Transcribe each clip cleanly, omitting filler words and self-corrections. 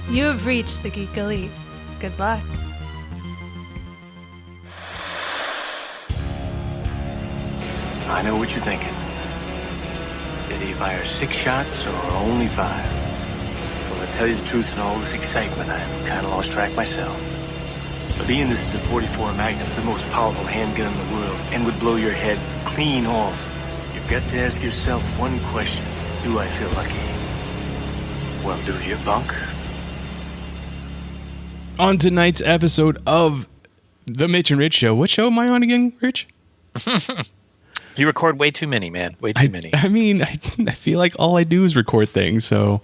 You have reached the Geek Elite. Good luck. I know what you're thinking. Did he fire 6 shots or only 5? Well, to tell you the truth, in all this excitement, I've kind of lost track myself. But being this is a 44 Magnum, the most powerful handgun in the world, and would blow your head clean off, you've got to ask yourself one question. Do I feel lucky? Well, do you, punk? On tonight's episode of The Mitch and Rich Show. What show am I on again, Rich? You record way too many, man. Way too many. I mean, I feel like all I do is record things. So,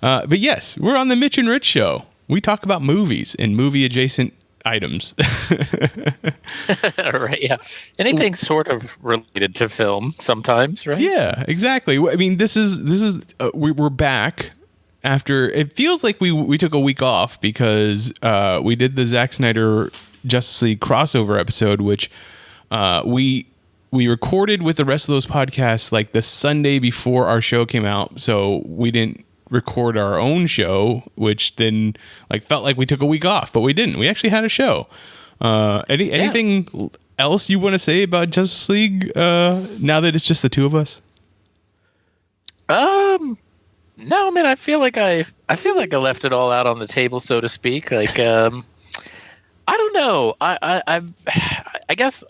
but yes, we're on The Mitch and Rich Show. We talk about movies and movie adjacent items. Right, yeah. Anything sort of related to film sometimes, right? Yeah, exactly. I mean, this is we're back. After it feels like we took a week off because we did the Zack Snyder Justice League crossover episode, which we recorded with the rest of those podcasts like the Sunday before our show came out, so we didn't record our own show, which then like felt like we took a week off, but we didn't. We actually had a show. Anything else you want to say about Justice League now that it's just the two of us? No, man, I feel like I left it all out on the table, so to speak. Like, I don't know. I guess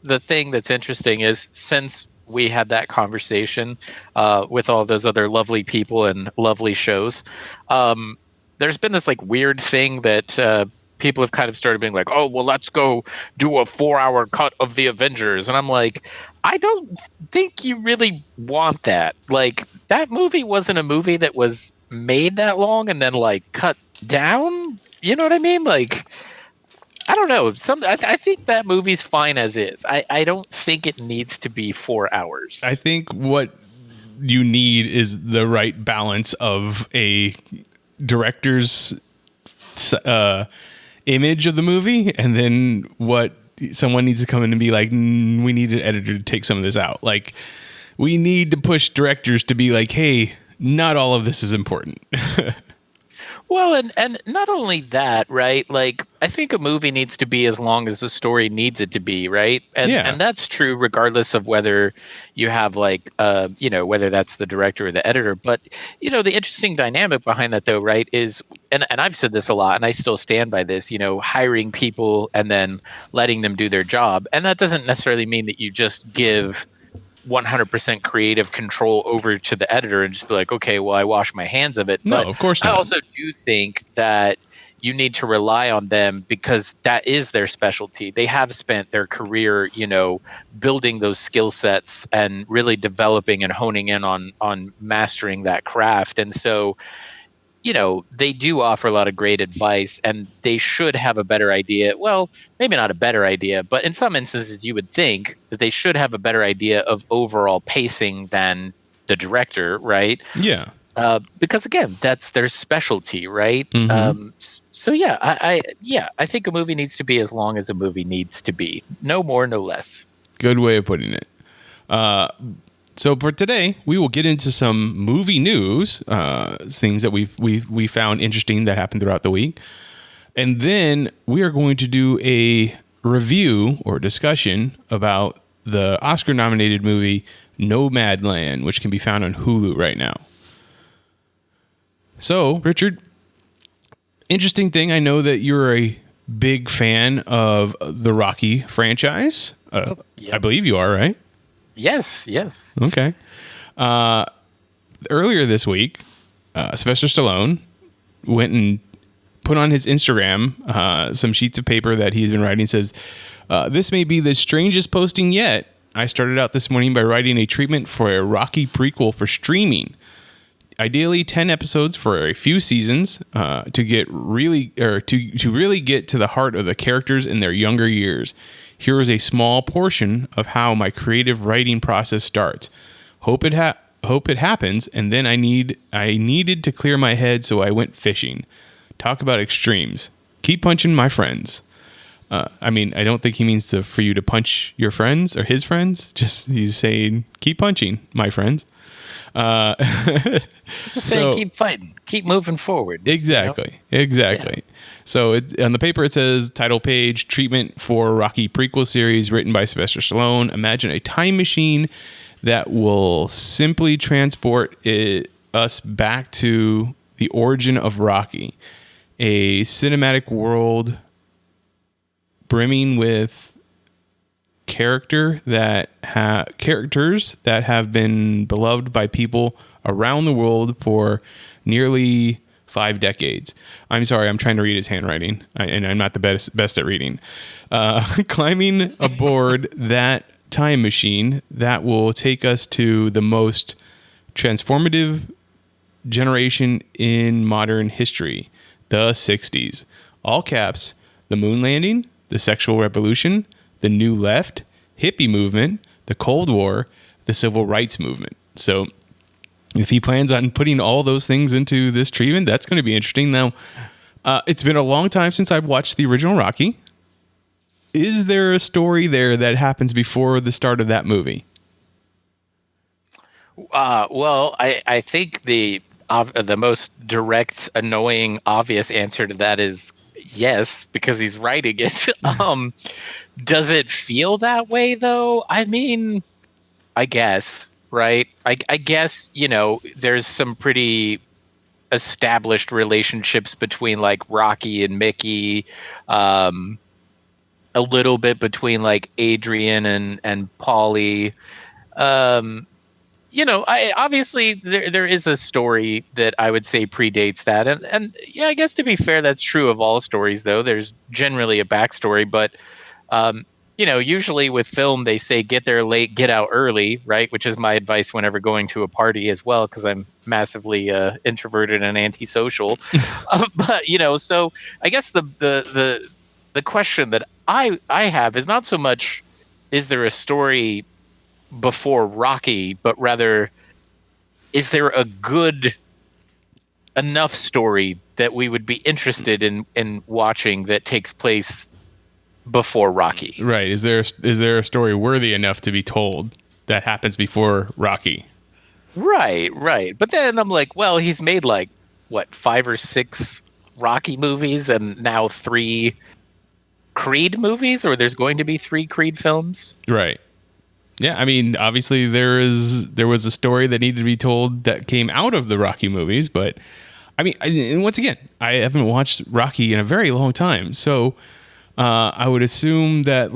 the thing that's interesting is since we had that conversation with all those other lovely people and lovely shows, there's been this like weird thing that people have kind of started being like, oh, well, let's go do a 4-hour cut of the Avengers. And I'm like, I don't think you really want that. Like, that movie wasn't a movie that was made that long and then like cut down. You know what I mean? Like, I don't know. I think that movie's fine as is. I don't think it needs to be 4 hours. I think what you need is the right balance of a director's image of the movie, and then what someone needs to come in and be like, we need an editor to take some of this out. Like, we need to push directors to be like, hey, not all of this is important. Well, and not only that, right? Like, I think a movie needs to be as long as the story needs it to be, right? And that's true regardless of whether you have like, whether that's the director or the editor. But, the interesting dynamic behind that, though, right, is, and I've said this a lot, and I still stand by this, hiring people and then letting them do their job. And that doesn't necessarily mean that you just give 100% creative control over to the editor and just be like, okay, well, I wash my hands of it. No, but of course not. I also do think that you need to rely on them because that is their specialty. They have spent their career, building those skill sets and really developing and honing in on mastering that craft. And so, they do offer a lot of great advice, and they should have a better idea. Well, maybe not a better idea, but in some instances you would think that they should have a better idea of overall pacing than the director, right? Yeah. Because again, that's their specialty, right? Mm-hmm. So yeah, I think a movie needs to be as long as a movie needs to be. No more, no less. Good way of putting it. So for today, we will get into some movie news, things that we found interesting that happened throughout the week. And then we are going to do a review or discussion about the Oscar-nominated movie Nomadland, which can be found on Hulu right now. So, Richard, interesting thing, I know that you're a big fan of the Rocky franchise. Yep. I believe you are, right? Yes. Okay. Earlier this week, Sylvester Stallone went and put on his Instagram some sheets of paper that he's been writing. It says, this may be the strangest posting yet. I started out this morning by writing a treatment for a Rocky prequel for streaming. Ideally 10 episodes for a few seasons to really get to the heart of the characters in their younger years. Here is a small portion of how my creative writing process starts. Hope it happens, and then I needed to clear my head, so I went fishing. Talk about extremes. Keep punching my friends. I don't think he means for you to punch your friends or his friends. Just he's saying, keep punching my friends. Just saying, keep fighting, keep moving forward. Exactly. Exactly. Yeah. So on the paper, it says title page, treatment for Rocky prequel series written by Sylvester Stallone. Imagine a time machine that will simply transport us back to the origin of Rocky, a cinematic world brimming with characters that have been beloved by people around the world for nearly 5 decades. I'm sorry, I'm trying to read his handwriting, and I'm not the best at reading. Climbing aboard that time machine that will take us to the most transformative generation in modern history, the 60s. All caps, the moon landing, the sexual revolution, the new left, hippie movement, the Cold War, the civil rights movement. So if he plans on putting all those things into this treatment, that's going to be interesting. Now, it's been a long time since I've watched the original Rocky. Is there a story there that happens before the start of that movie? Well, I think the most direct, annoying, obvious answer to that is yes, because he's writing it. Does it feel that way, though? I mean, I guess, right? I guess, there's some pretty established relationships between like Rocky and Mickey, a little bit between like Adrian and Paulie. I obviously there is a story that I would say predates that, and yeah, I guess to be fair, that's true of all stories. Though there's generally a backstory, but usually with film they say get there late, get out early, right? Which is my advice whenever going to a party as well, because I'm massively introverted and antisocial. But so I guess the question that I have is not so much is there a story before Rocky, but rather, is there a good enough story that we would be interested in watching that takes place before Rocky? Right. Is there a story worthy enough to be told that happens before Rocky? Right. But then I'm like, well, he's made like what, 5 or 6 Rocky movies and now 3 Creed movies, or there's going to be 3 Creed films. Right. Yeah, I mean, obviously there was a story that needed to be told that came out of the Rocky movies, but I mean, and once again, I haven't watched Rocky in a very long time, so I would assume that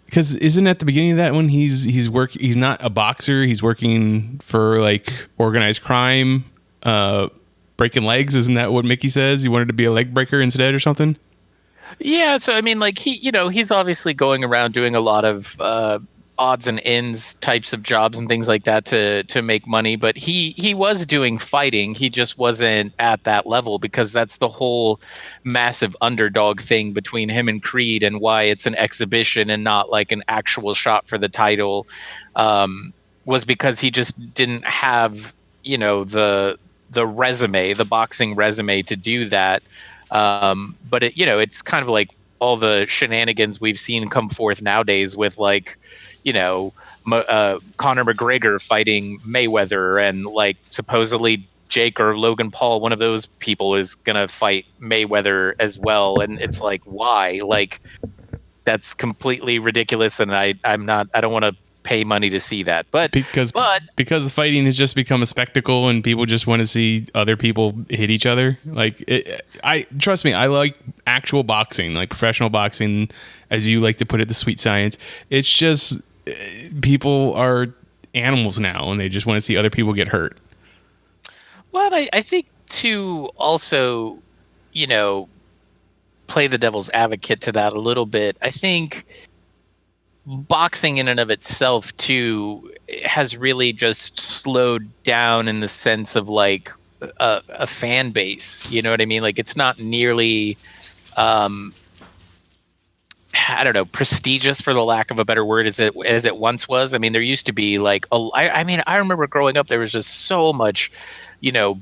because isn't at the beginning of that one he's not a boxer, he's working for like organized crime, breaking legs. Isn't that what Mickey says? He wanted to be a leg breaker instead or something? Yeah, so I mean, like he's obviously going around doing a lot of odds and ends types of jobs and things like that to make money, but he was doing fighting. He just wasn't at that level, because that's the whole massive underdog thing between him and Creed, and why it's an exhibition and not like an actual shot for the title, was because he just didn't have the resume, the boxing resume to do that. But it's kind of like all the shenanigans we've seen come forth nowadays with like Conor McGregor fighting Mayweather, and like supposedly Jake or Logan Paul, one of those people, is gonna fight Mayweather as well, and it's like, why? Like, that's completely ridiculous, and I don't want to pay money to see that, but because the fighting has just become a spectacle and people just want to see other people hit each other. Trust me, I like actual boxing, like professional boxing, as you like to put it, the sweet science. It's just people are animals now and they just want to see other people get hurt. Well, I think to also, play the devil's advocate to that a little bit, I think boxing in and of itself too has really just slowed down in the sense of like a fan base. You know what I mean? Like, it's not nearly I don't know, prestigious, for the lack of a better word, as it once was. I mean, there used to be like I remember growing up, there was just so much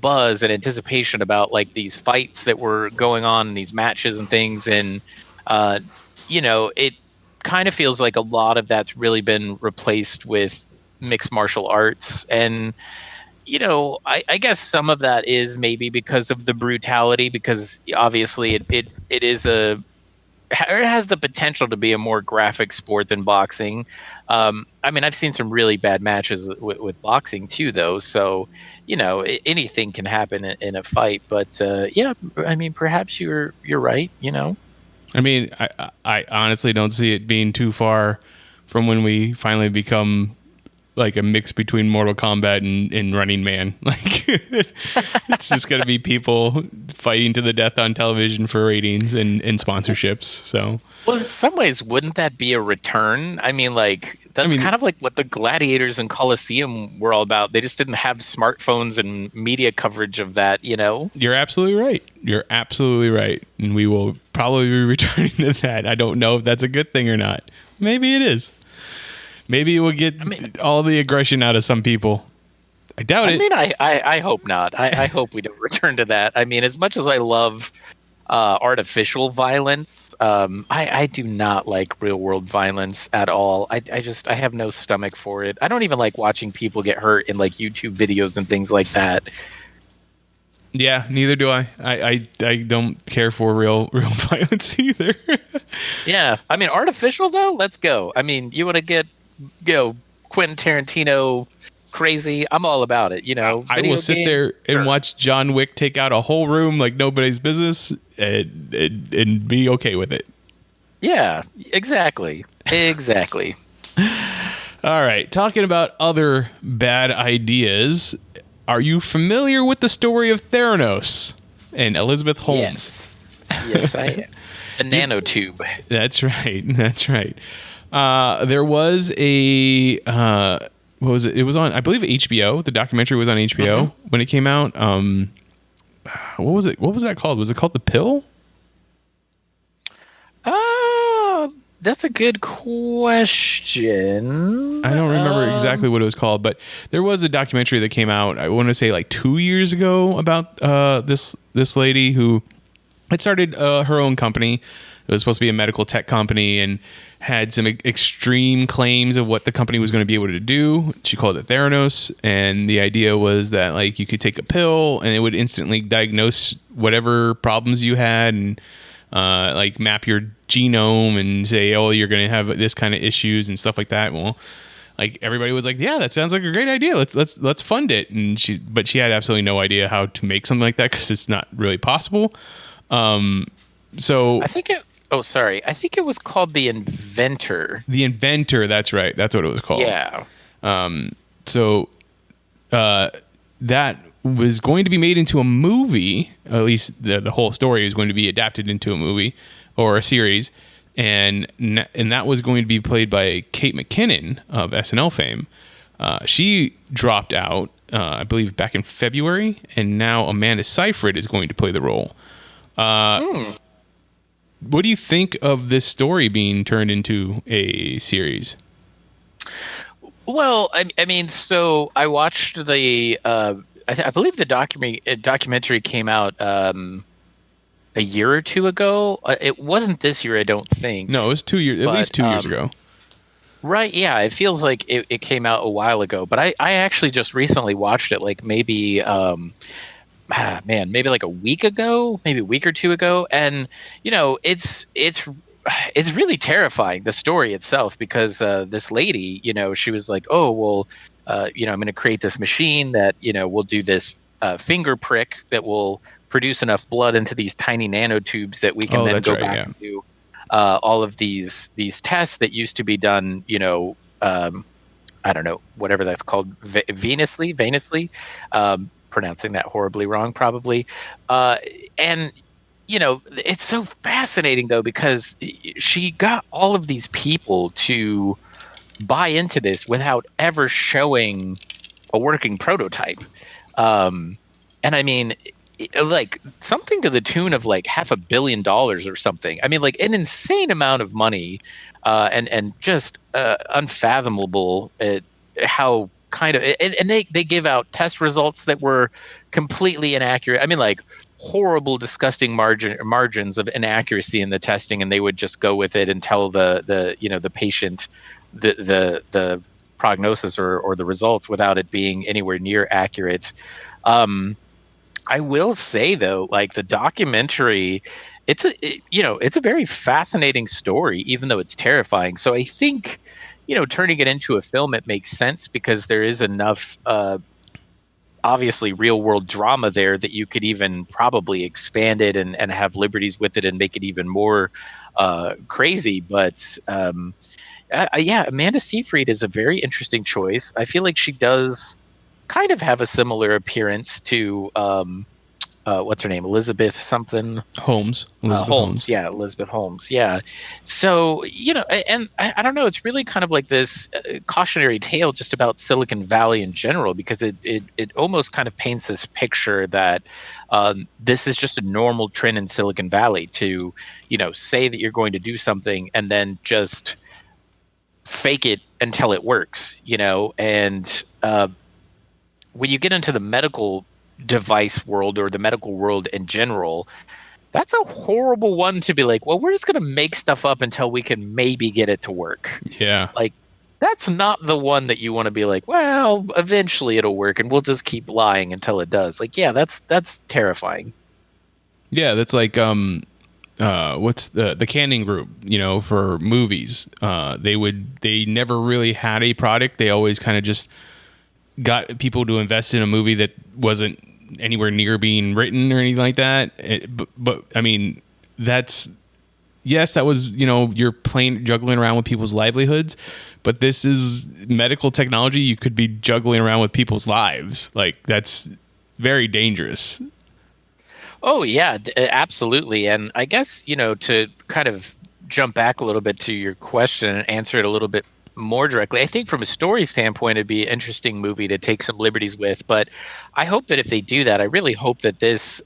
buzz and anticipation about like these fights that were going on, these matches and things, and it kind of feels like a lot of that's really been replaced with mixed martial arts. And I guess some of that is maybe because of the brutality, because obviously it is it has the potential to be a more graphic sport than boxing. I mean, I've seen some really bad matches with boxing too, though. So, anything can happen in a fight. But yeah, I mean, perhaps you're right. I mean, I honestly don't see it being too far from when we finally become like a mix between Mortal Kombat and Running Man. Like, it's just going to be people fighting to the death on television for ratings and sponsorships. So, well, in some ways, wouldn't that be a return? I mean, like, that's kind of like what the gladiators and Colosseum were all about. They just didn't have smartphones and media coverage of that, You're absolutely right. You're absolutely right. And we will probably be returning to that. I don't know if that's a good thing or not. Maybe it is. Maybe it will get all the aggression out of some people. I doubt it. I mean, I hope not. I hope we don't return to that. I mean, as much as I love artificial violence, I do not like real world violence at all. I have no stomach for it. I don't even like watching people get hurt in like YouTube videos and things like that. Yeah, neither do I. I don't care for real violence either. Yeah, I mean, artificial though. Let's go. I mean, you want to get Quentin Tarantino crazy? I'm all about it. I will sit there and watch John Wick take out a whole room like nobody's business and be okay with it. Yeah, exactly. All right, talking about other bad ideas. Are you familiar with the story of Theranos and Elizabeth Holmes? Yes, I am. The nanotube. That's right. There was a what was it? It was on, I believe, HBO. The documentary was on HBO when it came out. What was it? What was that called? Was it called The Pill? That's a good question. I don't remember exactly what it was called, but there was a documentary that came out, I want to say like 2 years ago, about this lady who had started her own company. It was supposed to be a medical tech company and had some extreme claims of what the company was going to be able to do. She called it Theranos, and the idea was that like you could take a pill and it would instantly diagnose whatever problems you had and like map your genome and say, oh, you're going to have this kind of issues and stuff like that. Well, like everybody was like, yeah, that sounds like a great idea. Let's fund it. And she had absolutely no idea how to make something like that because it's not really possible. So I think it was called The Inventor. The Inventor, that's right. That's what it was called. Yeah. So that was going to be made into a movie. At least the whole story is going to be adapted into a movie or a series. And that was going to be played by Kate McKinnon of SNL fame. She dropped out, I believe, back in February. And now Amanda Seyfried is going to play the role. What do you think of this story being turned into a series? Well, I mean, so I watched the. I believe the documentary came out a year or two ago. It wasn't this year, I don't think. No, it was 2 years, at least 2 years ago. Right? Yeah, it feels like it came out a while ago. But I actually just recently watched it, like maybe. Maybe like a week ago, maybe a week or two ago, and it's really terrifying, the story itself, because this lady, she was like, oh well, I'm going to create this machine that will do this finger prick that will produce enough blood into these tiny nanotubes that we can then go back and do all of these tests that used to be done, I don't know, whatever that's called, venously. Pronouncing that horribly wrong, probably. And it's so fascinating though, because she got all of these people to buy into this without ever showing a working prototype. And I mean, like something to the tune of like $500 million or something. I mean, like an insane amount of money, and just unfathomable at how kind of, and they give out test results that were completely inaccurate. I mean, like horrible, disgusting margins of inaccuracy in the testing, and they would just go with it and tell the patient the prognosis or the results without it being anywhere near accurate. I will say though, like the documentary, it's a very fascinating story, even though it's terrifying. So I think, turning it into a film, it makes sense because there is enough, obviously real world drama there that you could even probably expand it and have liberties with it and make it even more crazy. But yeah, Amanda Seyfried is a very interesting choice. I feel like she does kind of have a similar appearance to what's her name, Elizabeth something Holmes. Elizabeth Holmes. Yeah, Elizabeth Holmes. Yeah. So and I don't know, it's really kind of like this cautionary tale just about Silicon Valley in general, because it almost kind of paints this picture that this is just a normal trend in Silicon Valley to say that you're going to do something and then just fake it until it works, and when you get into the medical device world or the medical world in general, that's a horrible one to be like, well, we're just going to make stuff up until we can maybe get it to work. Yeah. Like, that's not the one that you want to be like, well, eventually it'll work and we'll just keep lying until it does. Like, yeah, that's terrifying. Yeah, that's like what's the Canning Group, for movies. They never really had a product. They always kind of just got people to invest in a movie that wasn't anywhere near being written or anything like that. But I mean, that was, you're playing, juggling around with people's livelihoods, but this is medical technology. You could be juggling around with people's lives. Like, that's very dangerous. Oh yeah, absolutely. And I guess, to kind of jump back a little bit to your question and answer it a little bit more directly, I think from a story standpoint, it'd be an interesting movie to take some liberties with. But I hope that if they do that, I really hope that this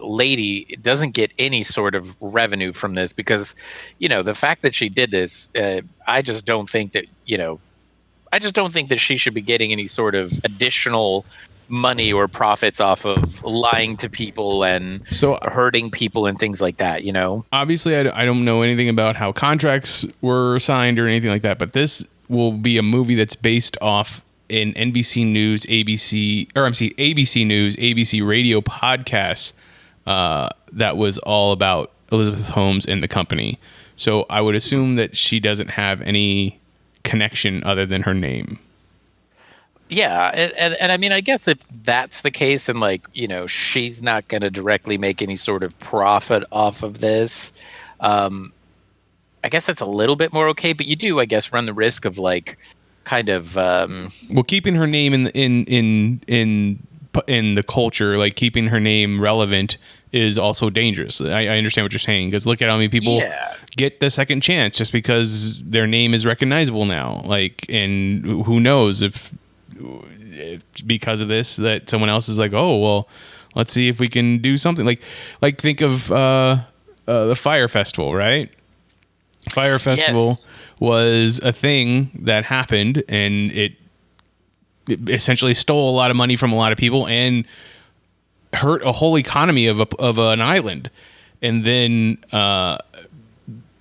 lady doesn't get any sort of revenue from this, because, the fact that she did this, I just don't think that, she should be getting any sort of additional money or profits off of lying to people and hurting people and things like that. Obviously, I don't know anything about how contracts were signed or anything like that, but this will be a movie that's based off an NBC News, ABC News, ABC Radio podcast that was all about Elizabeth Holmes and the company. So I would assume that she doesn't have any connection other than her name. Yeah, and I mean, I guess if that's the case, and she's not going to directly make any sort of profit off of this, I guess that's a little bit more okay. But you do, I guess, run the risk of kind of keeping her name in the culture, like keeping her name relevant, is also dangerous. I understand what you're saying, because look at how many people get the second chance just because their name is recognizable now. And who knows if because of this that someone else is like, oh well, let's see if we can do something. Like think of the Fire Festival, right? Fire Festival was a thing that happened, and it essentially stole a lot of money from a lot of people and hurt a whole economy of an island. And then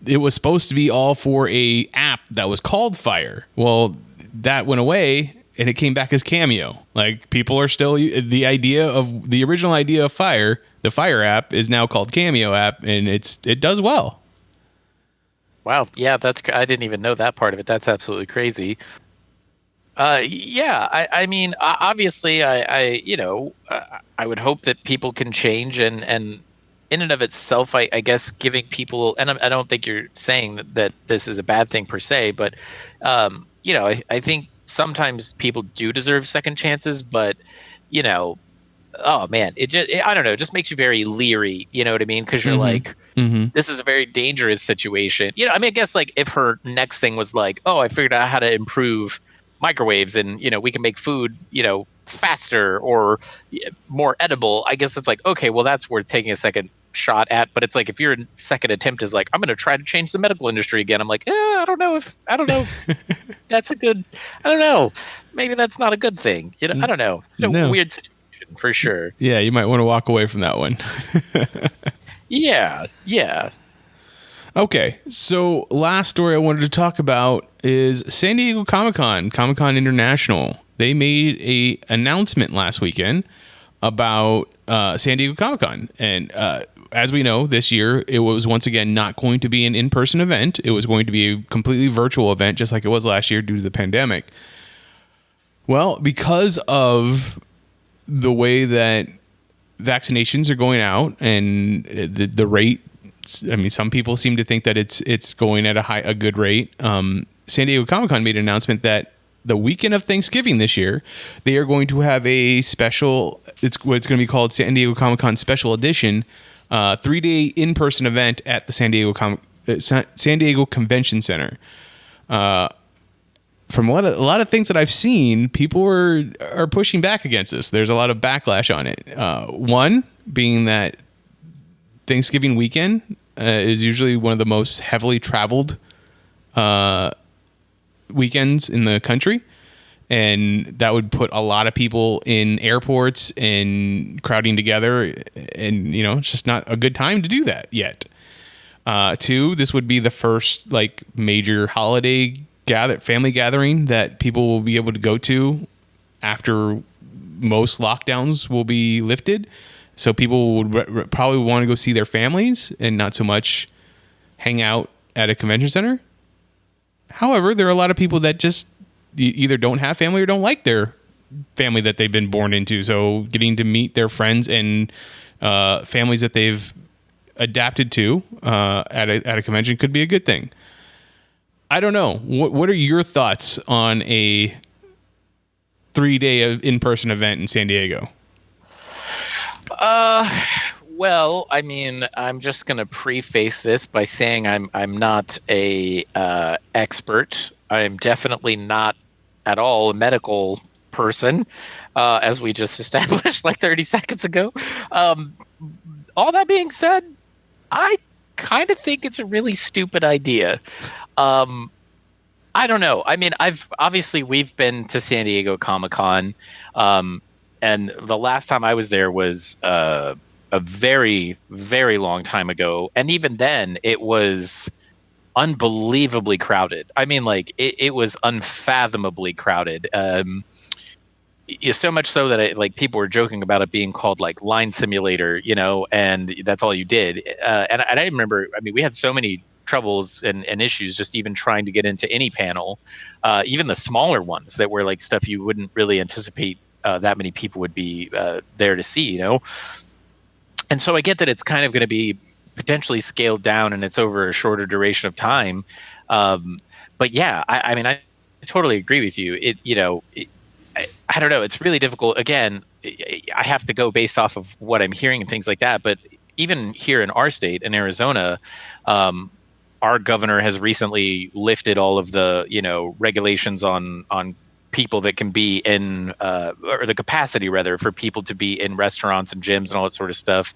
it was supposed to be all for a app that was called Fire. Well, that went away, and it came back as Cameo. Like, people are still, the original idea of Fire, the Fire app, is now called Cameo app, and it does well. Wow. Yeah, I didn't even know that part of it. That's absolutely crazy. I mean, obviously, I would hope that people can change, and in and of itself, I guess giving people, and I don't think you're saying that this is a bad thing per se, but I think sometimes people do deserve second chances, but oh man, I don't know, it just makes you very leery, you know what I mean? Because you're like, this is a very dangerous situation. I mean, I guess if her next thing was like, oh, I figured out how to improve microwaves and we can make food faster or more edible, I guess it's like, okay, well, that's worth taking a second shot at. But it's like, if your second attempt is like, I'm going to try to change the medical industry again, I'm like, I don't know if that's a good, I don't know, maybe that's not a good thing, I don't know. It's a weird situation for sure. Yeah, you might want to walk away from that one. Yeah. Okay, so last story I wanted to talk about is San Diego Comic-Con, Comic-Con International. They made a announcement last weekend about San Diego Comic-Con. And as we know, this year, it was once again not going to be an in-person event. It was going to be a completely virtual event, just like it was last year due to the pandemic. Well, because of the way that vaccinations are going out and the rate, I mean, some people seem to think that it's going at a good rate. San Diego Comic-Con made an announcement that the weekend of Thanksgiving this year, they are going to have a special, it's going to be called San Diego Comic-Con Special Edition, 3-day in-person event at the San Diego Convention Center. From a lot of things that I've seen, people are pushing back against this. There's a lot of backlash on it. One being that Thanksgiving weekend is usually one of the most heavily traveled weekends in the country, and that would put a lot of people in airports and crowding together, and it's just not a good time to do that yet. Two, this would be the first like major holiday family gathering that people will be able to go to after most lockdowns will be lifted. So people would probably want to go see their families and not so much hang out at a convention center. However, there are a lot of people that just either don't have family or don't like their family that they've been born into. So getting to meet their friends and families that they've adapted to at a convention could be a good thing. I don't know. What are your thoughts on a 3-day in-person event in San Diego? Well, I mean, I'm just going to preface this by saying I'm not a expert. I'm definitely not at all a medical person, as we just established like 30 seconds ago. All that being said, I kind of think it's a really stupid idea. I don't know. I mean, we've been to San Diego Comic-Con, and the last time I was there was a very, very long time ago. And even then, it was unbelievably crowded. I mean, like, it was unfathomably crowded. So much so that people were joking about it being called like Line Simulator, and that's all you did. And I remember, I mean, we had so many troubles and issues just even trying to get into any panel, even the smaller ones that were like stuff you wouldn't really anticipate that many people would be there to see, And so I get that it's kind of going to be potentially scaled down and it's over a shorter duration of time. But yeah, I mean, I totally agree with you. I don't know. It's really difficult. Again, I have to go based off of what I'm hearing and things like that. But even here in our state, in Arizona, our governor has recently lifted all of the, regulations on people that can be in, or the capacity rather, for people to be in restaurants and gyms and all that sort of stuff.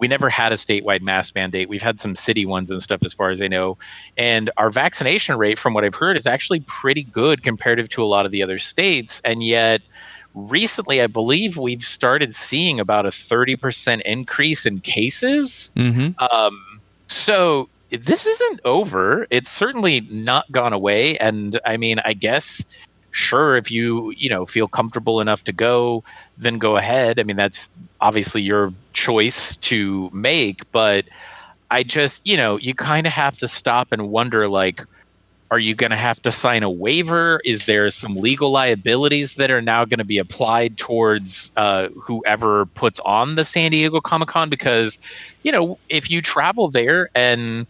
We never had a statewide mask mandate. We've had some city ones and stuff as far as I know. And our vaccination rate, from what I've heard, is actually pretty good comparative to a lot of the other states. And yet recently, I believe we've started seeing about a 30% increase in cases. Mm-hmm. So this isn't over. It's certainly not gone away. And I mean, I guess, sure, if you feel comfortable enough to go, then go ahead. I mean, that's obviously your choice to make. But I just, you kind of have to stop and wonder, like, are you going to have to sign a waiver? Is there some legal liabilities that are now going to be applied towards whoever puts on the San Diego Comic-Con? Because, if you travel there and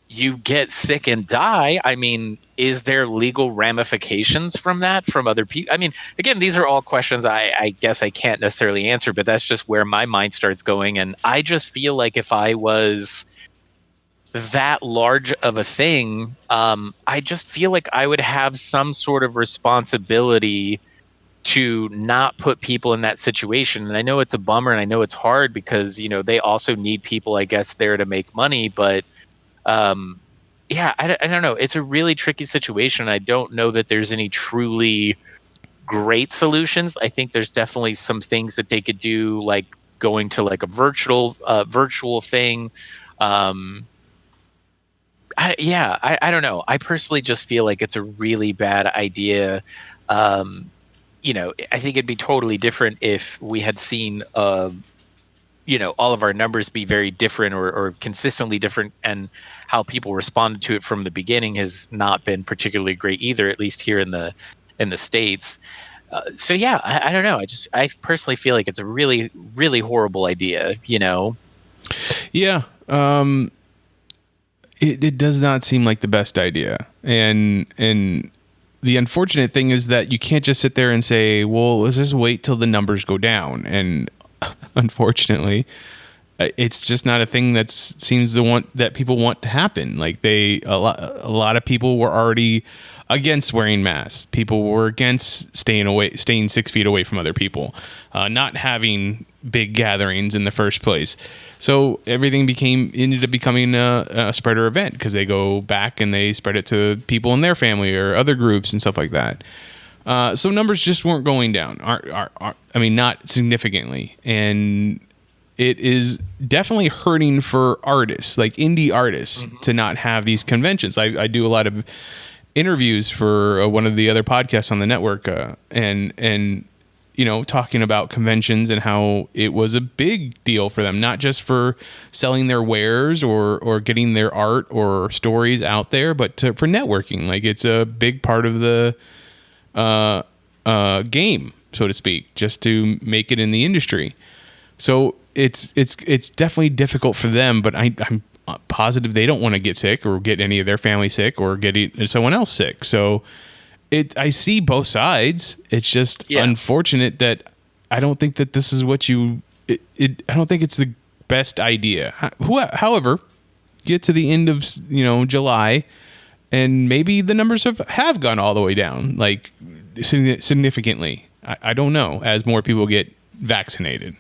you get sick and die, I mean, is there legal ramifications from that from other people? I mean, again, these are all questions I guess I can't necessarily answer, but that's just where my mind starts going. And I just feel like if I was that large of a thing, I just feel like I would have some sort of responsibility to not put people in that situation. And I know it's a bummer and I know it's hard because, they also need people, I guess, there to make money. But yeah, I don't know. It's a really tricky situation. I don't know that there's any truly great solutions. I think there's definitely some things that they could do, like going to like a virtual thing. I don't know. I personally just feel like it's a really bad idea. Um, I think it'd be totally different if we had seen, all of our numbers be very different or consistently different, and how people responded to it from the beginning has not been particularly great either, at least here in the States. So yeah, I don't know. I personally feel like it's a really, really horrible idea, Yeah. It does not seem like the best idea. And the unfortunate thing is that you can't just sit there and say, well, let's just wait till the numbers go down. And unfortunately, it's just not a thing that seems to want that people want to happen. Like a lot of people were already against wearing masks. People were against staying 6 feet away from other people, not having big gatherings in the first place. So everything ended up becoming a spreader event, because they go back and they spread it to people in their family or other groups and stuff like that. So numbers just weren't going down. Not significantly. And it is definitely hurting for artists, like indie artists, to not have these conventions. I do a lot of interviews for one of the other podcasts on the network, and talking about conventions and how it was a big deal for them, not just for selling their wares or getting their art or stories out there, but for networking. Like, it's a big part of the game, so to speak, just to make it in the industry. So it's definitely difficult for them, but I'm positive they don't want to get sick or get any of their family sick or get someone else sick. So I see both sides. It's just unfortunate that I don't think that this is what I don't think it's the best idea. However, get to the end of July, and maybe the numbers have gone all the way down, like significantly. I don't know, as more people get vaccinated.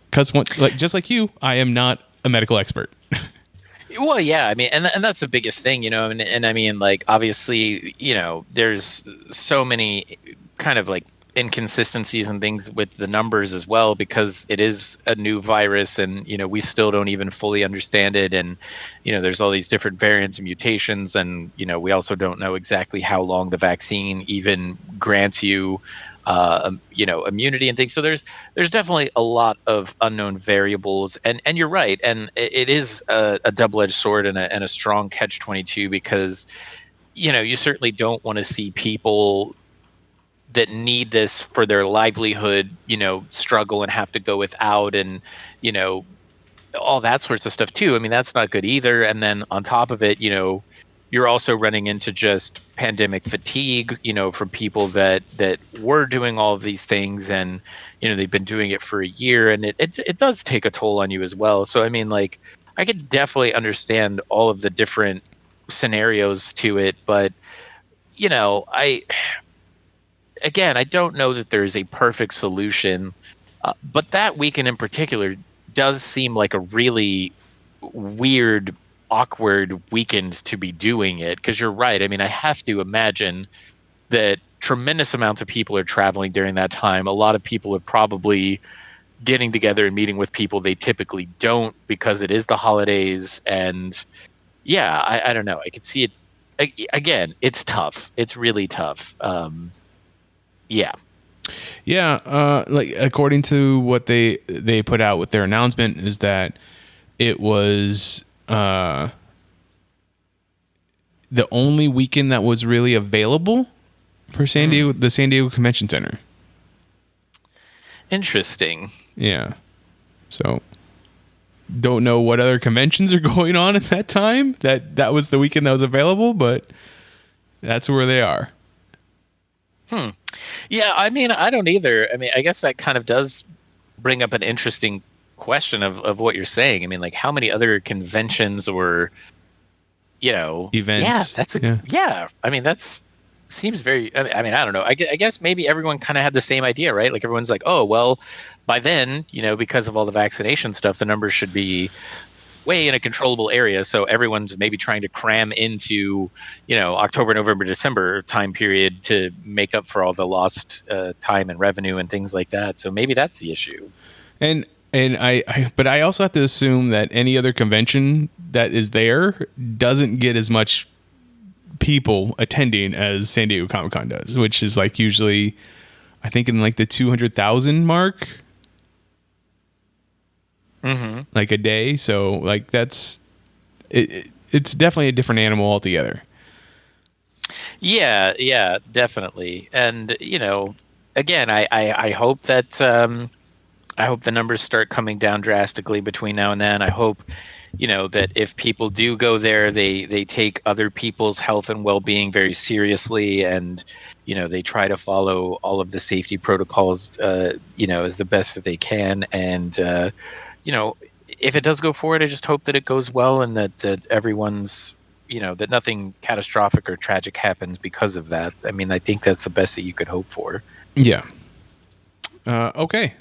Because just like you, I am not a medical expert. Well, yeah, I mean, and that's the biggest thing, and I mean, like, obviously, there's so many kind of like inconsistencies and things with the numbers as well, because it is a new virus, and we still don't even fully understand it, and there's all these different variants and mutations, and we also don't know exactly how long the vaccine even grants you immunity and things. So there's definitely a lot of unknown variables, and you're right, and it is a double-edged sword and a strong catch-22, because you certainly don't want to see people that need this for their livelihood struggle and have to go without, and all that sorts of stuff too. I mean, that's not good either. And then on top of it, you're also running into just pandemic fatigue, from people that were doing all of these things, and they've been doing it for a year, and it does take a toll on you as well. So I mean, like, I could definitely understand all of the different scenarios to it, but I don't know that there's a perfect solution. But that weekend in particular does seem like a really weird, awkward weekend to be doing it, because you're right. I mean, I have to imagine that tremendous amounts of people are traveling during that time. A lot of people are probably getting together and meeting with people they typically don't, because it is the holidays. And yeah, I don't know. I could see it. Again, it's tough. It's really tough. Yeah. Yeah. Like, according to what they put out with their announcement, is that it was the only weekend that was really available for the San Diego Convention Center. Interesting. Yeah. So don't know what other conventions are going on at that time. That was the weekend that was available, but that's where they are. Yeah, I mean, I don't either. I mean, I guess that kind of does bring up an interesting question of what you're saying. I mean, like, how many other conventions or events? Yeah. I mean, that's seems very. I mean, I don't know. I guess maybe everyone kind of had the same idea, right? Like, everyone's like, oh well, by then, because of all the vaccination stuff, the numbers should be way in a controllable area. So everyone's maybe trying to cram into, October, November, December time period to make up for all the lost time and revenue and things like that. So maybe that's the issue. And And but I also have to assume that any other convention that is there doesn't get as much people attending as San Diego Comic-Con does, which is like usually, I think, in like the 200,000 mark, like a day. So like that's it's definitely a different animal altogether. Yeah, definitely. And again, I hope that I hope the numbers start coming down drastically between now and then. I hope that if people do go there, they take other people's health and well-being very seriously, and they try to follow all of the safety protocols as the best that they can. And if it does go forward, I just hope that it goes well, and that everyone's that nothing catastrophic or tragic happens because of that. I mean, I think that's the best that you could hope for. Yeah. Okay.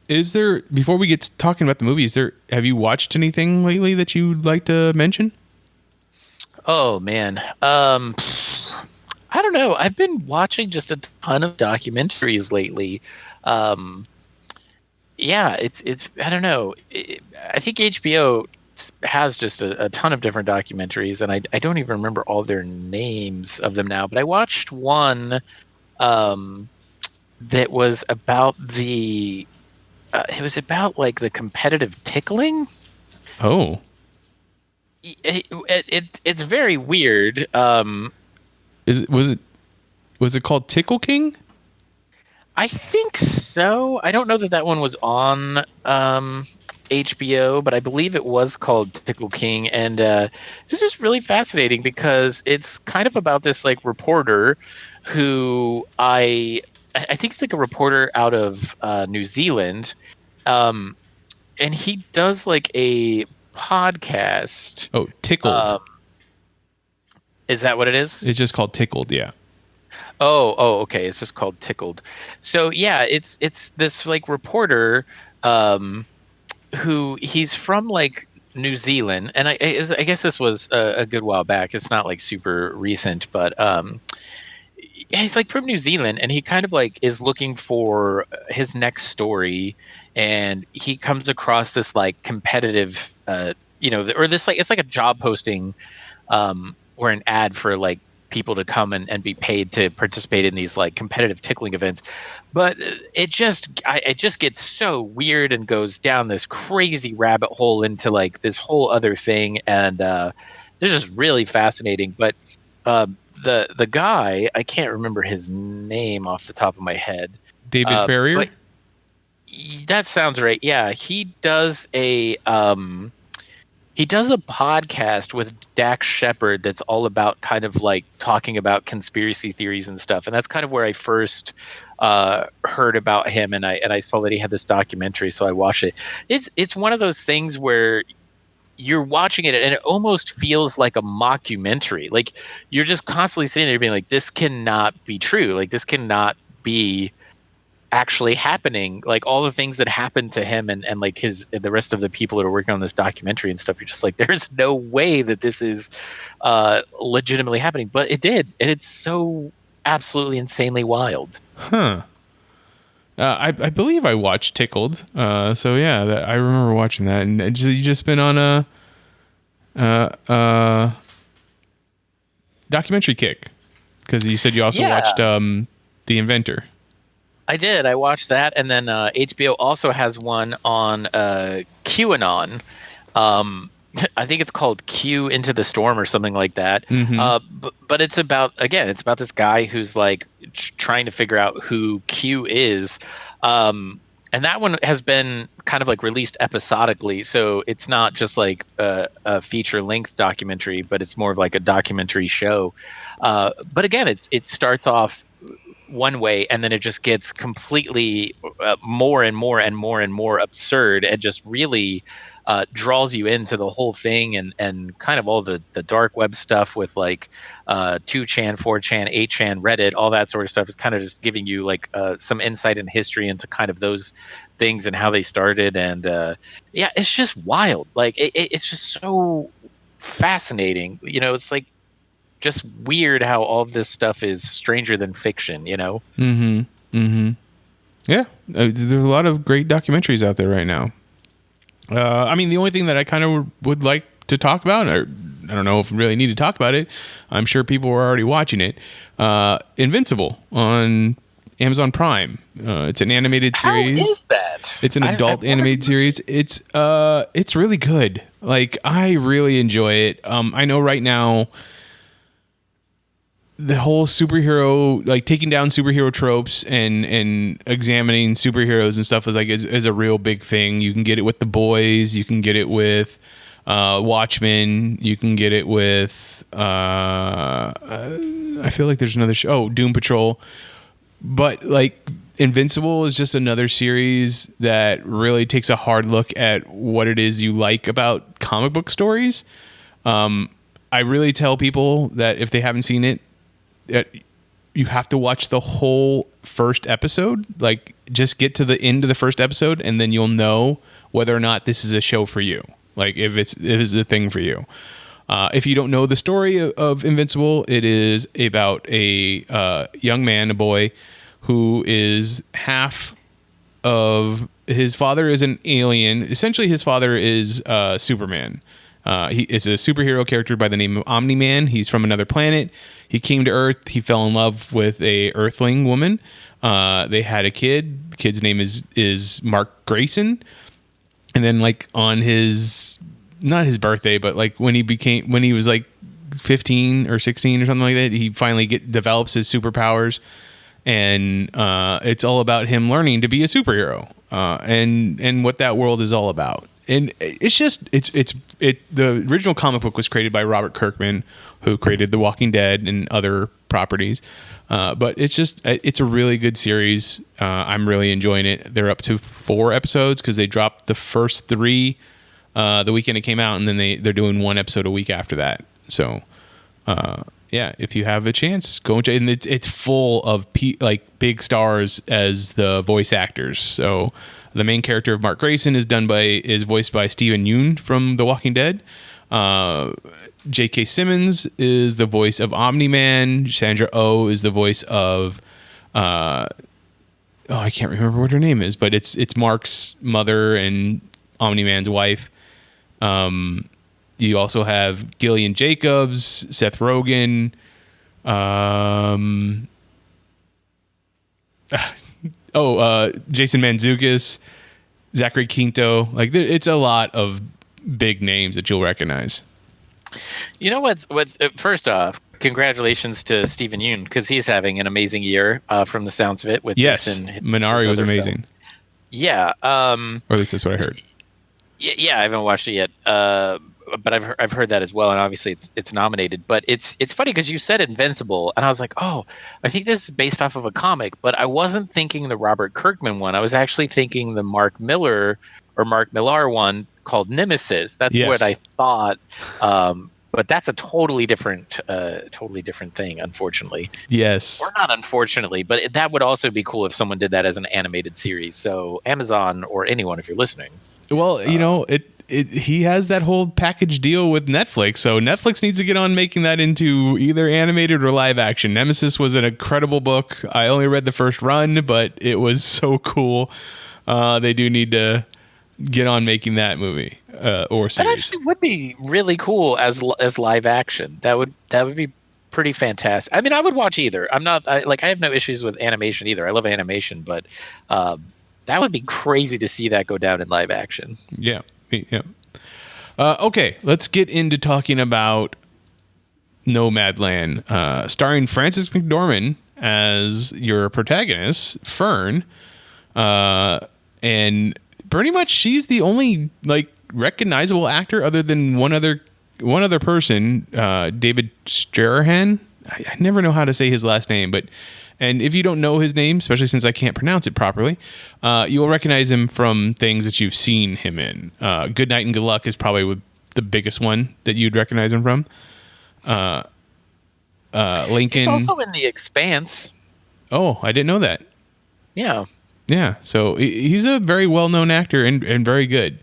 Is there, before we get talking about the movie, have you watched anything lately that you'd like to mention? Oh man. I don't know. I've been watching just a ton of documentaries lately. Yeah, it's I don't know. I think HBO has just a ton of different documentaries, and I don't even remember all their names of them now, but I watched one that was about it was about like the competitive tickling. Oh. It's very weird. Was it called Tickle King? I think so. I don't know that one was on HBO, but I believe it was called Tickle King, and it's just really fascinating because it's kind of about this like reporter who I think it's like a reporter out of New Zealand, and he does like a podcast. Oh, Tickled. Is that what it is? It's just called Tickled, yeah. Oh, okay. It's just called Tickled. So yeah, it's this like reporter who he's from like New Zealand, and I guess this was a good while back. It's not like super recent, but yeah, he's like from New Zealand, and he kind of like is looking for his next story, and he comes across this like competitive, or this like it's like a job posting, or an ad for like people to come and be paid to participate in these like competitive tickling events. But it just gets so weird and goes down this crazy rabbit hole into like this whole other thing, and it's just really fascinating. But the guy, I can't remember his name off the top of my head. David Ferrier? That sounds right. Yeah, he does a podcast with Dax Shepard that's all about kind of like talking about conspiracy theories and stuff. And that's kind of where I first heard about him, and I saw that he had this documentary, so I watched it. It's one of those things where you're watching it and it almost feels like a mockumentary. Like you're just constantly sitting there being like, this cannot be true. Like this cannot be actually happening. Like all the things that happened to him and like the rest of the people that are working on this documentary and stuff, you're just like, there's no way that this is legitimately happening. But it did, and it's so absolutely insanely wild. Huh. I believe I watched Tickled. So yeah, I remember watching that, and you just been on a documentary kick, because you said you also watched The Inventor. I did. I watched that, and then HBO also has one on QAnon. I think it's called Q Into the Storm or something like that. Mm-hmm. But it's about this guy who's like trying to figure out who Q is. And that one has been kind of like released episodically. So it's not just like a feature length documentary, but it's more of like a documentary show. But again, it starts off one way, and then it just gets completely more and more and more and more absurd, and just really draws you into the whole thing, and kind of all the dark web stuff with like 2chan, 4chan, 8chan, Reddit, all that sort of stuff is kind of just giving you like some insight in history into kind of those things and how they started. And yeah, it's just wild. Like it's just so fascinating. It's like just weird how all of this stuff is stranger than fiction, Mm-hmm. Mm-hmm. Yeah. There's a lot of great documentaries out there right now. I mean, the only thing that I kind of would like to talk about, or I don't know if we really need to talk about it. I'm sure people were already watching it. Invincible on Amazon Prime. It's an animated series. How is that? It's an adult animated series. It's really good. Like, I really enjoy it. I know right now the whole superhero, like taking down superhero tropes and examining superheroes and stuff is a real big thing. You can get it with The Boys. You can get it with Watchmen. You can get it with I feel like there's another show. Oh, Doom Patrol. But like Invincible is just another series that really takes a hard look at what it is you like about comic book stories. I really tell people that if they haven't seen it, that you have to watch the whole first episode. Like, just get to the end of the first episode, and then you'll know whether or not this is a show for you. Like, if it's a thing for you. If you don't know the story of Invincible, it is about a young man, a boy, who is half of his father is an alien. Essentially, his father is Superman. He is a superhero character by the name of Omni-Man. He's from another planet. He came to Earth. He fell in love with a Earthling woman. They had a kid. The kid's name is Mark Grayson. And then, like, on not his birthday, but like when he was like 15 or 16 or something like that, he finally develops his superpowers. And it's all about him learning to be a superhero and what that world is all about. And it's just the original comic book was created by Robert Kirkman, who created The Walking Dead and other properties. But it's a really good series. I'm really enjoying it. They're up to 4 episodes because they dropped the first 3 the weekend it came out, and then they're doing 1 episode a week after that. So yeah, if you have a chance, go and check. And it's full of big stars as the voice actors. So the main character of Mark Grayson is voiced by Steven Yeun from The Walking Dead. J.K. Simmons is the voice of Omni-Man. Sandra Oh is the voice of I can't remember what her name is, but it's Mark's mother and Omni-Man's wife. You also have Gillian Jacobs, Seth Rogen, Jason Mantzoukas, Zachary Quinto. Like, it's a lot of big names that you'll recognize. You know what's first off, congratulations to Steven Yeun, because he's having an amazing year from the sounds of it. With yes, this and Minari was amazing. Film. Yeah, or at least that's what I heard. Yeah, I haven't watched it yet, but I've heard that as well, and obviously it's nominated. But it's funny because you said Invincible, and I was like, oh, I think this is based off of a comic, but I wasn't thinking the Robert Kirkman one. I was actually thinking the Mark Millar one called Nemesis. That's what I thought. But that's a totally different thing, unfortunately. Yes. Or not unfortunately, but that would also be cool if someone did that as an animated series. So Amazon or anyone, if you're listening. Well, he has that whole package deal with Netflix, so Netflix needs to get on making that into either animated or live action. Nemesis was an incredible book. I only read the first run, but it was so cool. They do need to get on making that movie or series. That actually would be really cool as live action. That would be pretty fantastic. I mean, I would watch either. I have no issues with animation either. I love animation, but that would be crazy to see that go down in live action. Yeah. Okay, let's get into talking about Nomadland, starring Frances McDormand as your protagonist, Fern, and pretty much she's the only recognizable actor other than one other person, David Strahan. I never know how to say his last name, and if you don't know his name, especially since I can't pronounce it properly, you'll recognize him from things that you've seen him in. Good Night and Good Luck is probably the biggest one that you'd recognize him from. Lincoln. He's also in The Expanse. Oh, I didn't know that. Yeah. Yeah, so he's a very well-known actor and very good.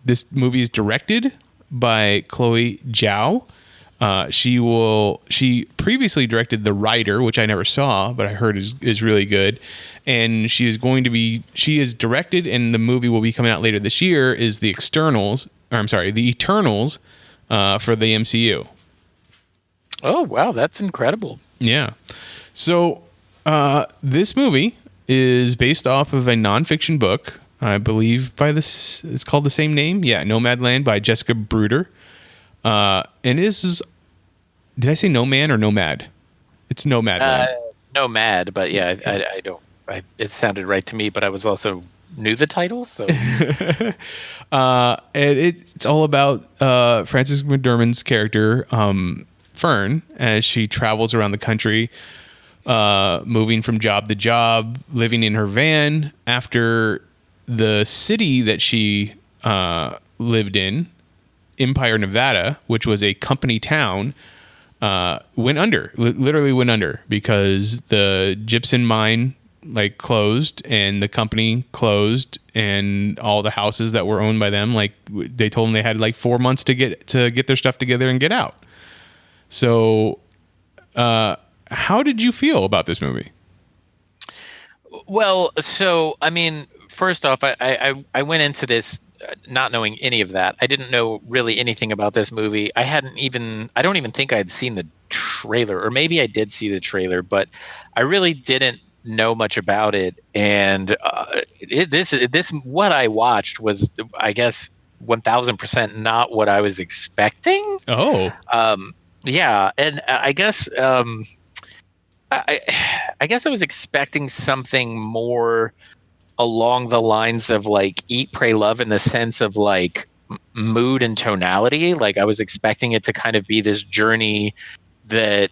This movie is directed by Chloe Zhao. She previously directed The Rider, which I never saw, but I heard is really good. And she is directed, and the movie will be coming out later this year, is The Eternals for the MCU. Oh, wow. That's incredible. Yeah. So this movie is based off of a nonfiction book, I believe it's called the same name. Yeah, Nomadland by Jessica Bruder. And this is, did I say Nomad or Nomad? It's Nomadland. Nomad, but yeah, I don't. It sounded right to me, but I was also knew the title, so. And it's all about Frances McDormand's character, Fern, as she travels around the country, moving from job to job, living in her van after the city that she lived in, Empire, Nevada, which was a company town, went under, literally went under, because the gypsum mine closed and the company closed, and all the houses that were owned by them, they told them they had 4 months to get their stuff together and get out. So how did you feel about this movie? Well, so I mean, first off, I went into this not knowing any of that. I didn't know really anything about this movie. I don't even think I had seen the trailer, or maybe I did see the trailer, but I really didn't know much about it. And what I watched was, I guess, 1000% not what I was expecting. Oh, yeah. And I guess, I guess I was expecting something more along the lines of Eat, Pray, Love, in the sense of mood and tonality. I was expecting it to kind of be this journey that,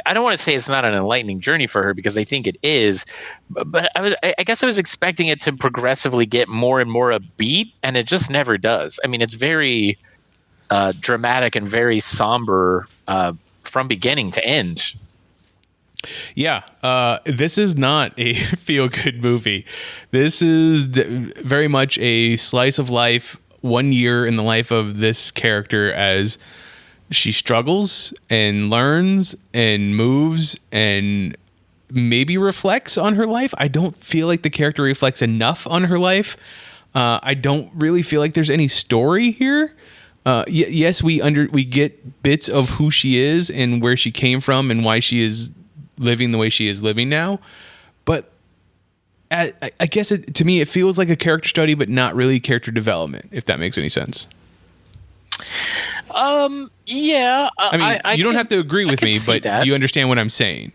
I don't want to say it's not an enlightening journey for her, because I think it is, but I guess I was expecting it to progressively get more and more upbeat, and it just never does. I mean, it's very dramatic and very somber from beginning to end. Yeah, this is not a feel-good movie. This is very much a slice of life, 1 year in the life of this character as she struggles and learns and moves and maybe reflects on her life. I don't feel like the character reflects enough on her life. I don't really feel like there's any story here. Yes, we get bits of who she is and where she came from and why she is living the way she is living now, but I guess to me it feels like a character study, but not really character development, if that makes any sense. Yeah. I mean, you don't have to agree with me, but that. You understand what I'm saying.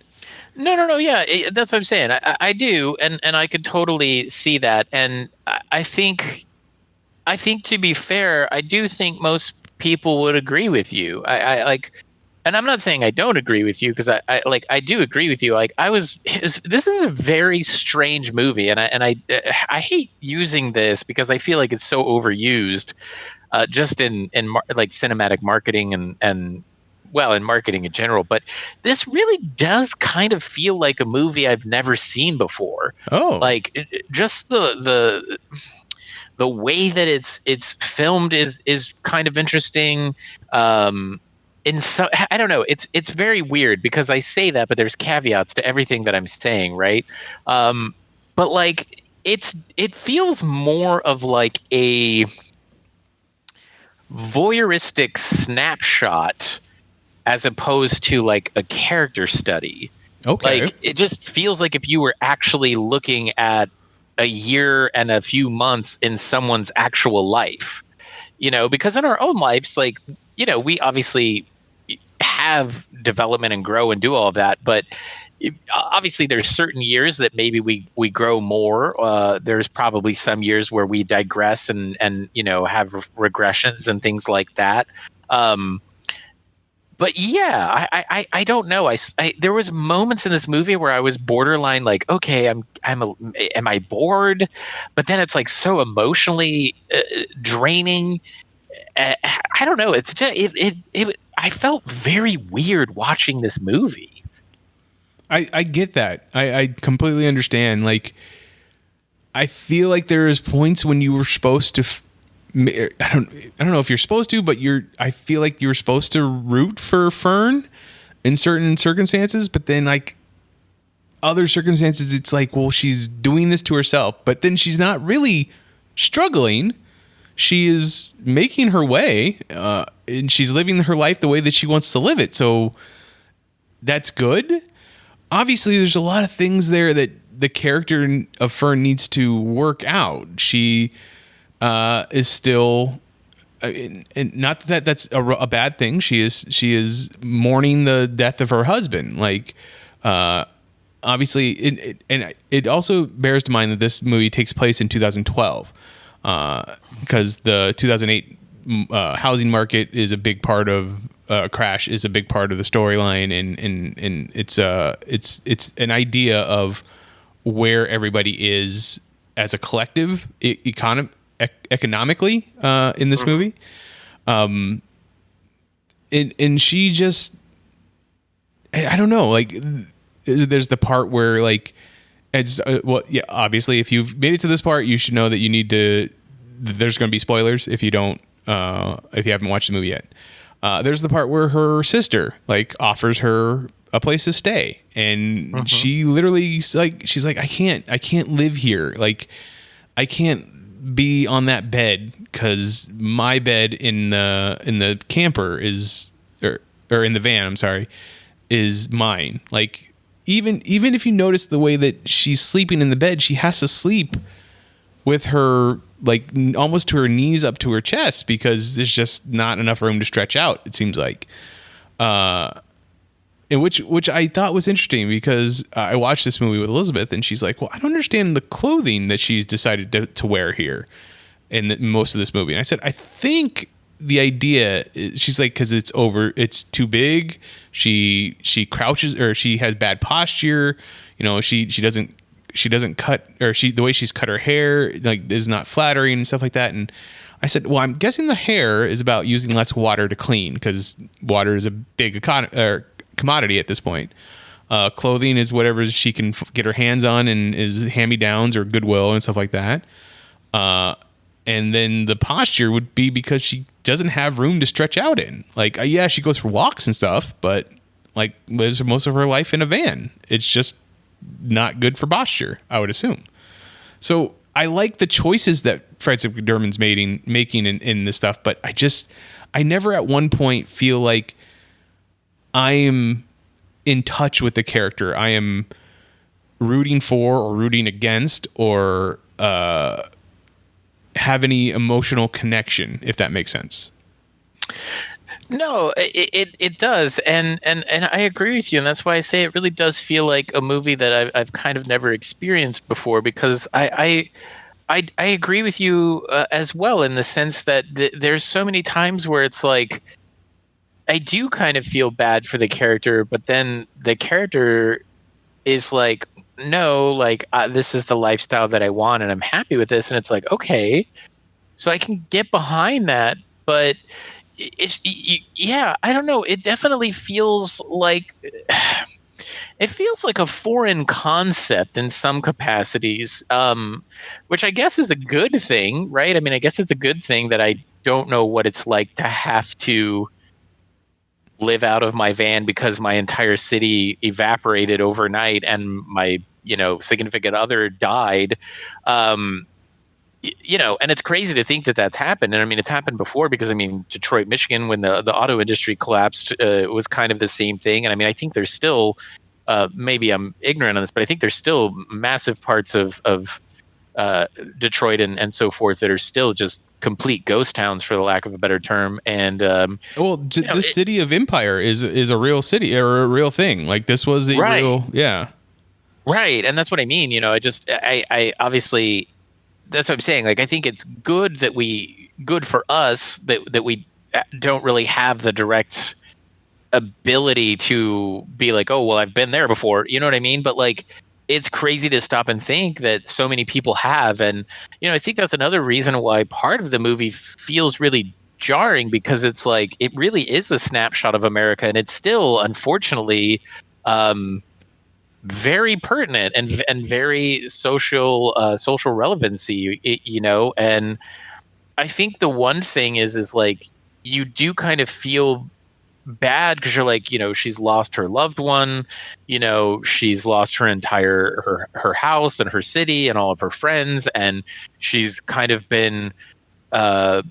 No. Yeah, that's what I'm saying. I do, and I could totally see that. And I think to be fair, I do think most people would agree with you. And I'm not saying I don't agree with you, because I do agree with you. This is a very strange movie, and I hate using this because I feel like it's so overused, just in cinematic marketing and in marketing in general. But this really does kind of feel like a movie I've never seen before. Oh, just the way that it's filmed is kind of interesting. I don't know. It's very weird, because I say that, but there's caveats to everything that I'm saying, right? But it feels more of a voyeuristic snapshot as opposed to a character study. okay. It just feels like if you were actually looking at a year and a few months in someone's actual life, because in our own lives, we obviously have development and grow and do all of that, but obviously there's certain years that maybe we grow more. There's probably some years where we digress and have regressions and things like that. But yeah, I don't know. There was moments in this movie where I was borderline okay, am I bored? But then it's so emotionally draining. I don't know. It's just I felt very weird watching this movie. I get that. I completely understand. I feel like there is points when you were supposed to I don't know if you're supposed to, but I feel like you're supposed to root for Fern in certain circumstances, but then like other circumstances, it's like, well, she's doing this to herself, but then she's not really struggling. She is making her way, and she's living her life the way that she wants to live it. So that's good. Obviously, there's a lot of things there that the character of Fern needs to work out. She is still, and not that that's a bad thing. She is mourning the death of her husband. Like, obviously, and it also bears to mind that this movie takes place in 2012, because the 2008 housing market is a big part of crash is a big part of the storyline, and it's an idea of where everybody is as a collective economically in this movie. And she just, I don't know, like there's the part where like it's well, yeah, obviously if you've made it to this part, you should know that you need to, there's going to be spoilers if you don't, if you haven't watched the movie yet. There's the part where her sister like offers her a place to stay, and she literally she's like, I can't live here. Like, I can't be on that bed because my bed in the camper is, or in the van, I'm sorry, is mine. Like, even if you notice the way that she's sleeping in the bed, she has to sleep with her like almost to her knees up to her chest because there's just not enough room to stretch out, it seems like. And which I thought was interesting because I watched this movie with Elizabeth, and she's like, well, I don't understand the clothing that she's decided to wear here in most of this movie. And I said, I think the idea is, she's like, because it's too big. She crouches, or she has bad posture. You know, she doesn't cut, or the way she's cut her hair like is not flattering and stuff like that. And I said, well, I'm guessing the hair is about using less water to clean, because water is a big commodity at this point. Clothing is whatever she can get her hands on and is hand-me-downs or Goodwill and stuff like that. And then the posture would be because she doesn't have room to stretch out in. Like, yeah, she goes for walks and stuff, but like lives most of her life in a van. It's just not good for posture, I would assume. So I like the choices that Frances McDormand's making in this stuff, but I never at one point feel like I am in touch with the character. I am rooting for or rooting against or have any emotional connection, if that makes sense. No, it does, and I agree with you, and that's why I say it really does feel like a movie that I've kind of never experienced before, because I agree with you as well, in the sense that there's so many times where it's like I do kind of feel bad for the character, but then the character is like, no, like this is the lifestyle that I want, and I'm happy with this, and it's like, okay, so I can get behind that, but yeah, I don't know. It definitely feels like a foreign concept in some capacities, which I guess is a good thing, right? I mean, I guess it's a good thing that I don't know what it's like to have to live out of my van because my entire city evaporated overnight and my, significant other died. And it's crazy to think that that's happened. And I mean, it's happened before, because I mean, Detroit, Michigan, when the auto industry collapsed, it was kind of the same thing. And I mean, I think there's still, maybe I'm ignorant on this, but I think there's still massive parts of Detroit and so forth that are still just complete ghost towns, for the lack of a better term. And the city of Empire is a real city, or a real thing. Like, this was a real, yeah, right. And that's what I mean. I obviously, that's what I'm saying. Like, I think it's good for us that we don't really have the direct ability to be like, oh, well, I've been there before. You know what I mean? But like, it's crazy to stop and think that so many people have. And, I think that's another reason why part of the movie feels really jarring, because it's like, it really is a snapshot of America. And it's still, unfortunately, very pertinent and very social relevancy, and I think the one thing is like you do kind of feel bad because you're like, she's lost her loved one, she's lost her entire her house and her city and all of her friends, and she's kind of been uh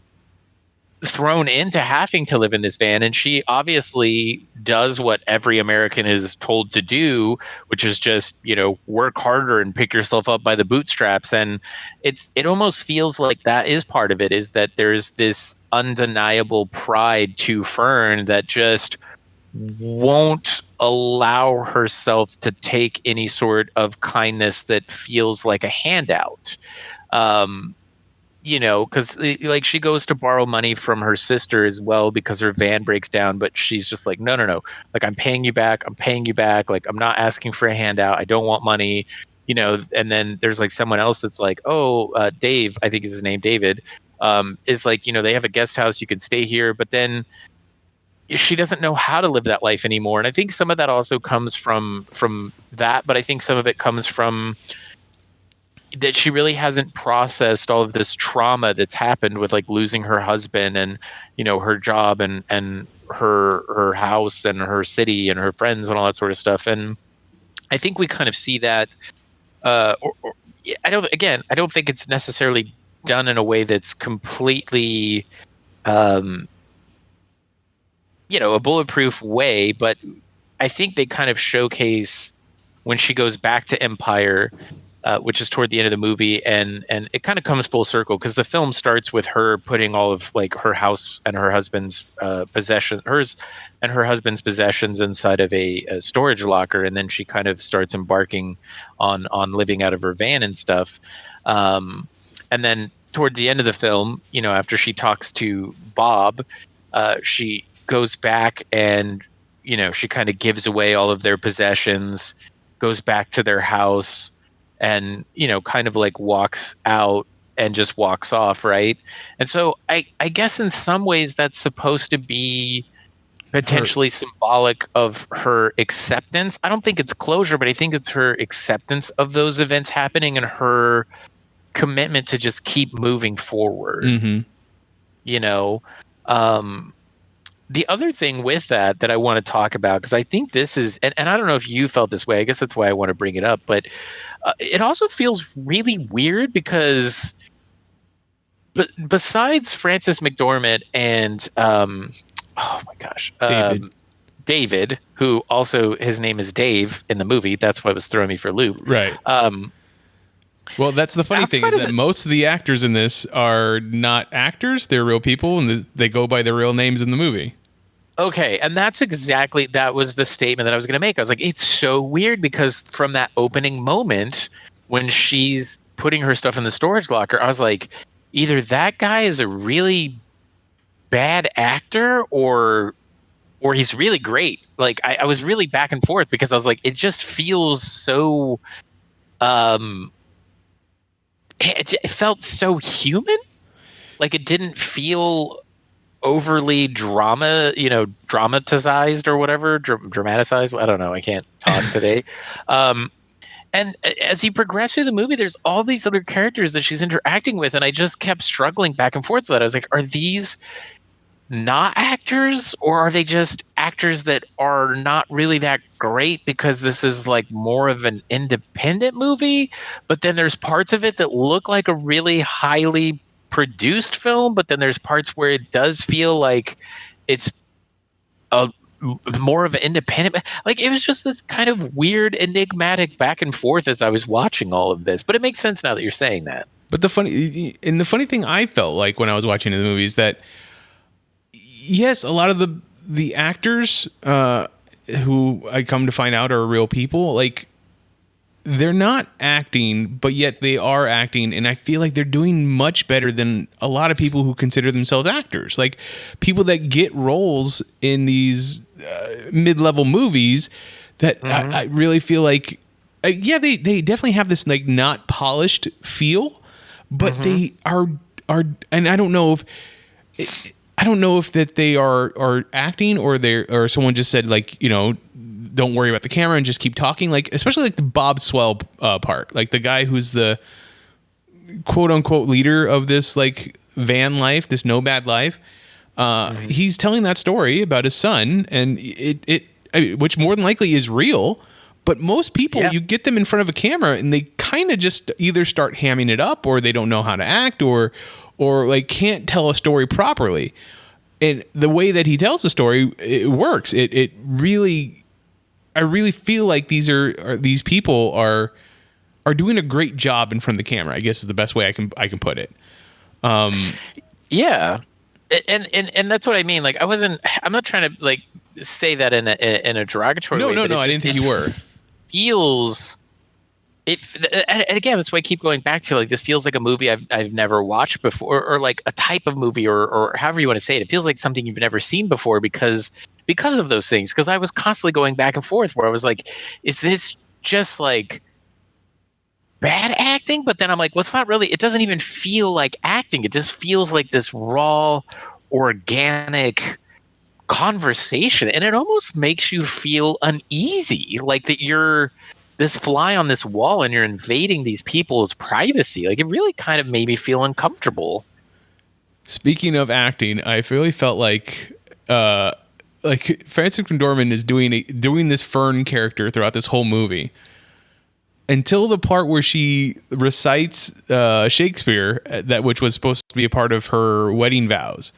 thrown into having to live in this van, and she obviously does what every American is told to do, which is just work harder and pick yourself up by the bootstraps. And it almost feels like that is part of it, is that there's this undeniable pride to Fern that just won't allow herself to take any sort of kindness that feels like a handout. Because like she goes to borrow money from her sister as well because her van breaks down, but she's just like, no, like I'm paying you back, like I'm not asking for a handout, I don't want money, and then there's like someone else that's like, oh, Dave, I think is his name, David, is like, they have a guest house, you can stay here, but then she doesn't know how to live that life anymore. And I think some of that also comes from that, but I think some of it comes from that she really hasn't processed all of this trauma that's happened with like losing her husband and her job and her house and her city and her friends and all that sort of stuff. And I think we kind of see that I don't think it's necessarily done in a way that's completely a bulletproof way, but I think they kind of showcase when she goes back to Empire, which is toward the end of the movie, and it kind of comes full circle because the film starts with her putting all of like her house and her husband's possessions inside of a storage locker, and then she kind of starts embarking on living out of her van and stuff. And then toward the end of the film, after she talks to Bob, she goes back and she kind of gives away all of their possessions, goes back to their house, and kind of like walks out and just walks off, right? And so I guess in some ways that's supposed to be potentially symbolic of her acceptance. I don't think it's closure, but I think it's her acceptance of those events happening and her commitment to just keep moving forward. Mm-hmm. The other thing with that I want to talk about, because I think this is, and I don't know if you felt this way, I guess that's why I want to bring it up, but it also feels really weird because besides Frances McDormand and, oh my gosh, David, who also his name is Dave in the movie, that's what was throwing me for a loop. Right. Well, that's the funny thing is that most of the actors in this are not actors. They're real people, and they go by their real names in the movie. Okay, and that was the statement that I was going to make. I was like, it's so weird because from that opening moment when she's putting her stuff in the storage locker, I was like, either that guy is a really bad actor or he's really great. Like, I was really back and forth because I was like, it just feels so... It felt so human. Like it didn't feel overly dramatized or whatever, dramatized. I don't know. I can't talk today. And as you progress through the movie, there's all these other characters that she's interacting with, and I just kept struggling back and forth with that. I was like, are these not actors, or are they just actors that are not really that great because this is like more of an independent movie, but then there's parts of it that look like a really highly produced film, but then there's parts where it does feel like it's a more of an independent, like it was just this kind of weird enigmatic back and forth as I was watching all of this. But it makes sense now that you're saying that. But the funny thing I felt like when I was watching the movie is that yes, a lot of the actors who I come to find out are real people, like they're not acting, but yet they are acting, and I feel like they're doing much better than a lot of people who consider themselves actors. Like people that get roles in these mid-level movies that I really feel like, yeah, they definitely have this like not polished feel, but they are, and I don't know if that they are acting or someone just said like, don't worry about the camera and just keep talking. Like, especially like the Bob Swell part, like the guy who's the quote unquote leader of this like van life, this nomad life. He's telling that story about his son, and which more than likely is real. But most people, you get them in front of a camera, and they kind of just either start hamming it up, or they don't know how to act, or like can't tell a story properly. And the way that he tells the story, it works. It really, I really feel like these people are doing a great job in front of the camera, I guess is the best way I can put it. Yeah. And that's what I mean. Like, I'm not trying to like say that in a derogatory way. No, I didn't think you were. Feels and again, that's why I keep going back to, like, this feels like a movie I've never watched before, or like a type of movie, or however you want to say it. It feels like something you've never seen before because of those things. Because I was constantly going back and forth where I was like, is this just like bad acting? But then I'm like, well, it's not really. It doesn't even feel like acting. It just feels like this raw, organic conversation, and it almost makes you feel uneasy, like that you're this fly on this wall and you're invading these people's privacy. Like, it really kind of made me feel uncomfortable. Speaking of acting, I really felt like Frances McDormand is doing this Fern character throughout this whole movie until the part where she recites Shakespeare, which was supposed to be a part of her wedding vows.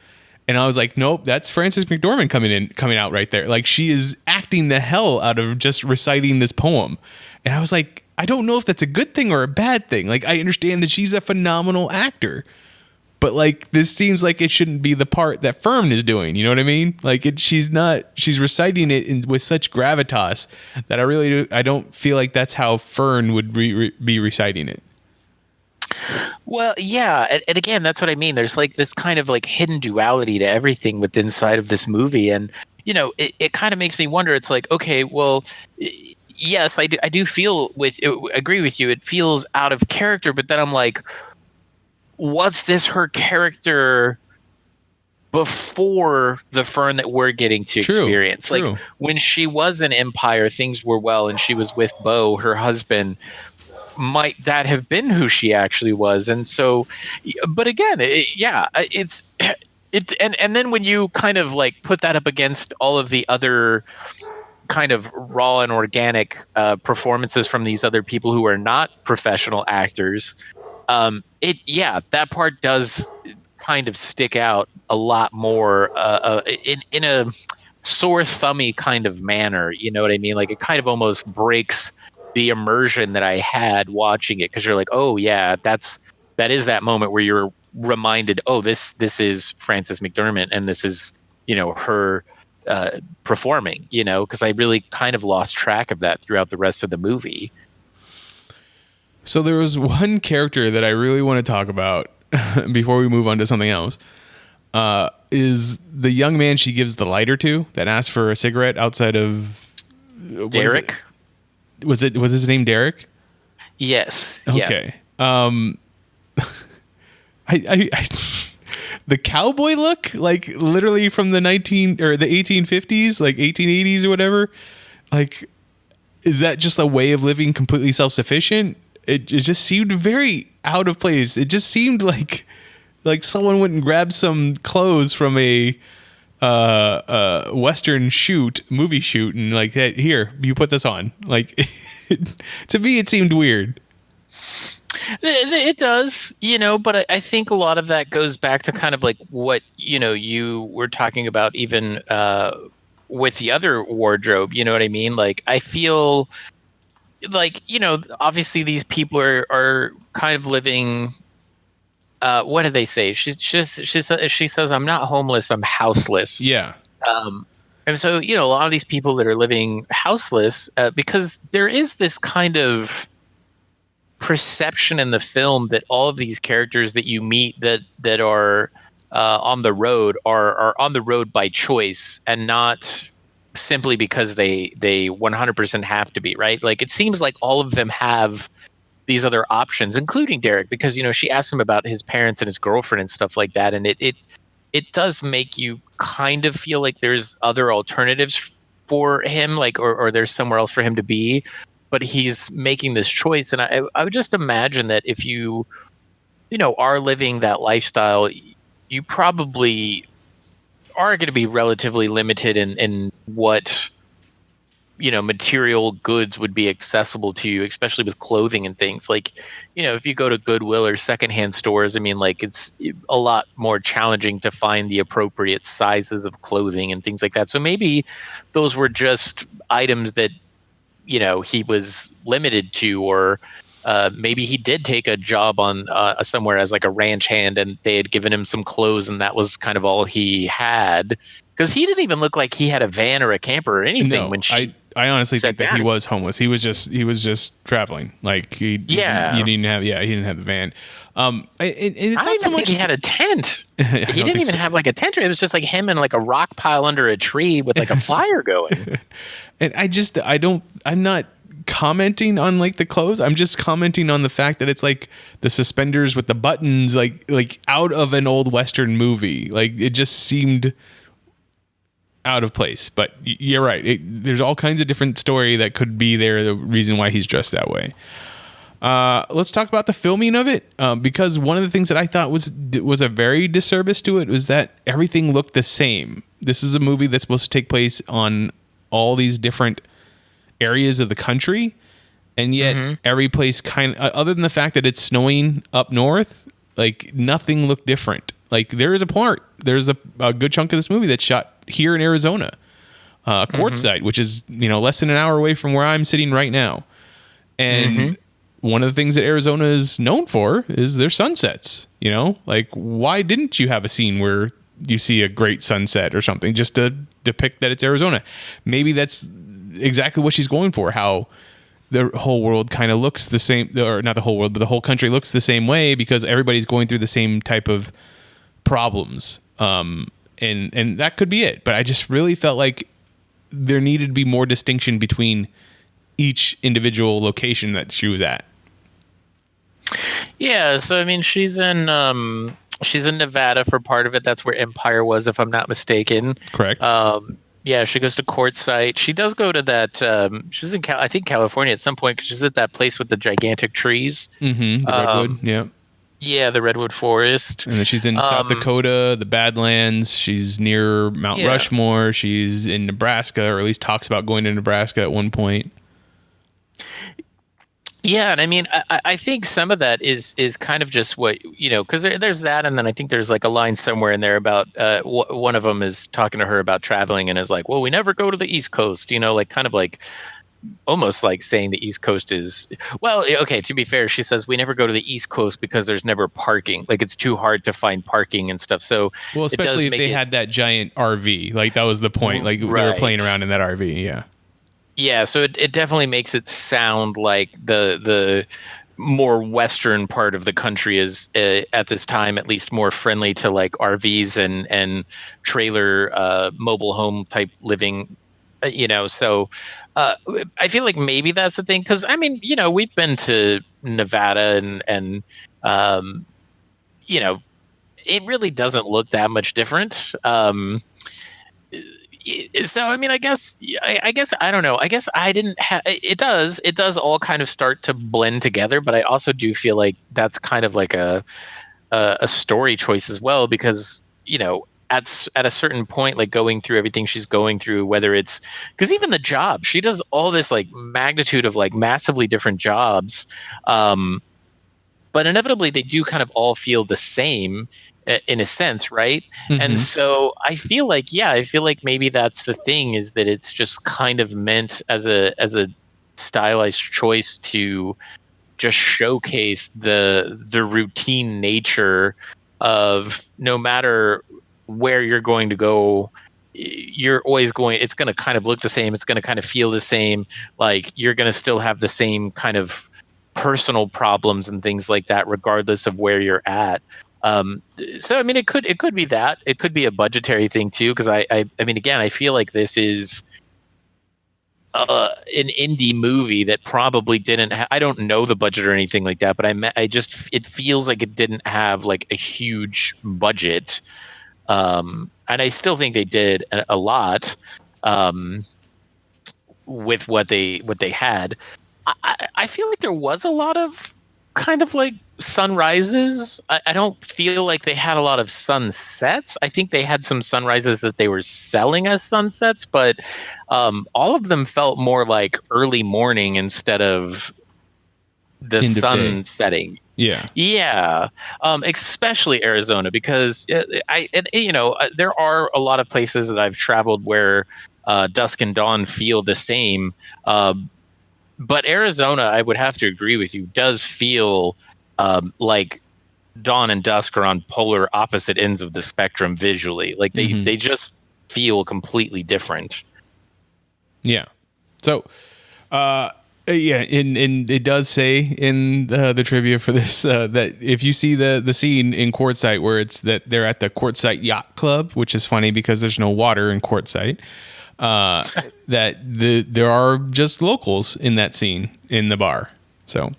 And I was like, nope, that's Frances McDormand coming out right there. Like, she is acting the hell out of just reciting this poem. And I was like, I don't know if that's a good thing or a bad thing. Like, I understand that she's a phenomenal actor, but like, this seems like it shouldn't be the part that Fern is doing. You know what I mean? Like, she's reciting it with such gravitas that I don't feel like that's how Fern would be reciting it. Well, yeah, and again, that's what I mean. There's like this kind of like hidden duality to everything within inside of this movie, and it kind of makes me wonder. It's like, okay, well, yes, I do feel agree with you. It feels out of character, but then I'm like, was this her character before the Fern that we're getting to experience? True. Like, when she was in Empire, things were well, and she was with Beau, her husband. Might that have been who she actually was? And so, but again, and then when you kind of like put that up against all of the other kind of raw and organic performances from these other people who are not professional actors, that part does kind of stick out a lot more in a sore thummy kind of manner. You know what I mean? Like, it kind of almost breaks the immersion that I had watching it, because you're like, oh yeah, that is that moment where you're reminded, oh, this is Frances McDormand, and this is her performing, because I really kind of lost track of that throughout the rest of the movie. So there was one character that I really want to talk about before we move on to something else. Is the young man she gives the lighter to that asked for a cigarette outside of Derek? Was his name Derek? Yes. Okay. Yeah. I the cowboy look, like literally from the 1850s, like 1880s or whatever. Like, is that just a way of living completely self-sufficient? It just seemed very out of place. It just seemed like someone went and grabbed some clothes from a Western movie shoot, and like, hey, here, you put this on. Like, to me, it seemed weird. It does, but I think a lot of that goes back to kind of like what, you were talking about even with the other wardrobe, you know what I mean? Like, I feel like, obviously these people are kind of living, what did they say? She says, I'm not homeless, I'm houseless. Yeah. And so, a lot of these people that are living houseless, because there is this kind of perception in the film that all of these characters that you meet that are on the road are on the road by choice, and not simply because they 100% have to be, right? Like, it seems like all of them have these other options, including Derek, because she asked him about his parents and his girlfriend and stuff like that, and it does make you kind of feel like there's other alternatives for him, like, or there's somewhere else for him to be, but he's making this choice. And I would just imagine that if you are living that lifestyle, you probably are going to be relatively limited in what material goods would be accessible to you, especially with clothing and things. Like, if you go to Goodwill or secondhand stores, I mean, like, it's a lot more challenging to find the appropriate sizes of clothing and things like that. So maybe those were just items that he was limited to, or maybe he did take a job on somewhere as like a ranch hand, and they had given him some clothes, and that was kind of all he had. Because he didn't even look like he had a van or a camper or anything No, when she. I honestly sat think that down. he was homeless. He was just traveling. Like he didn't have the van. And it's I not don't so even think much he had a tent. I He don't didn't think even so. have like a tent. It was just like him and like a rock pile under a tree with like a fire going. And I'm not commenting on like the clothes. I'm just commenting on the fact that it's like the suspenders with the buttons, like out of an old Western movie. Like it just seemed out of place. But you're right. There's all kinds of different story that could be there. The reason why he's dressed that way. Let's talk about the filming of it, because one of the things that I thought was a very disservice to it was that everything looked the same. This is a movie that's supposed to take place on all these different areas of the country, and yet every place other than the fact that it's snowing up north, like nothing looked different. Like there's a good chunk of this movie that's shot here in Arizona, Quartzsite, which is less than an hour away from where I'm sitting right now. And one of the things that Arizona is known for is their sunsets. Like why didn't you have a scene where you see a great sunset or something just to depict that it's Arizona? Maybe that's exactly what she's going for. How the whole world kind of looks the same, or not the whole world, but the whole country looks the same way because everybody's going through the same type of problems. And that could be it. But I just really felt like there needed to be more distinction between each individual location that she was at. Yeah, so I mean, she's in Nevada for part of it. That's where Empire was, if I'm not mistaken. Correct. Yeah, she goes to Quartzsite. She does go to that. She's in, I think, California at some point because she's at that place with the gigantic trees. The redwood. Yeah. Yeah, the redwood forest. And then she's in South Dakota, the Badlands. She's near Mount Rushmore. She's in Nebraska, or at least talks about going to Nebraska at one point. Yeah, and I mean, I think some of that is kind of just what, because there's that, and then I think there's like a line somewhere in there about one of them is talking to her about traveling and is like, well, we never go to the East Coast, like kind of like almost like saying the East Coast is, well, okay, to be fair, she says we never go to the East Coast because there's never parking. Like it's too hard to find parking and stuff. So, well, especially if they had that giant RV, like that was the point. Like they were playing around in that RV. Yeah. Yeah, so it definitely makes it sound like the more western part of the country is at this time at least more friendly to like RVs and trailer mobile home type living, So I feel like maybe that's the thing, because I mean, we've been to Nevada and it really doesn't look that much different. So I mean, I guess I don't know. I guess I didn't have. It does all kind of start to blend together, but I also do feel like that's kind of like a story choice as well, because at a certain point, like going through everything she's going through, whether it's because even the job, she does all this like magnitude of like massively different jobs, but inevitably they do kind of all feel the same in a sense, right? And so I feel like maybe that's the thing, is that it's just kind of meant as a stylized choice to just showcase the routine nature of no matter where you're going to go, you're always going, it's going to kind of look the same, it's going to kind of feel the same, like you're going to still have the same kind of personal problems and things like that regardless of where you're at. So I mean, it could be that, it could be a budgetary thing too, because I mean, again, I feel like this is an indie movie that probably didn't I don't know the budget or anything like that, but it feels like it didn't have like a huge budget, and I still think they did a lot with what they had. I feel like there was a lot of kind of like sunrises. I don't feel like they had a lot of sunsets. I think they had some sunrises that they were selling as sunsets, but all of them felt more like early morning instead of the End of sun day. setting. Yeah. Yeah, especially Arizona, because there are a lot of places that I've traveled where dusk and dawn feel the same. But Arizona, I would have to agree with you, does feel like dawn and dusk are on polar opposite ends of the spectrum visually. Like they just feel completely different. Yeah. So, yeah, and it does say in the trivia for this that if you see the scene in Quartzsite where it's that they're at the Quartzsite Yacht Club, which is funny because there's no water in Quartzsite, that there are just locals in that scene in the bar. So,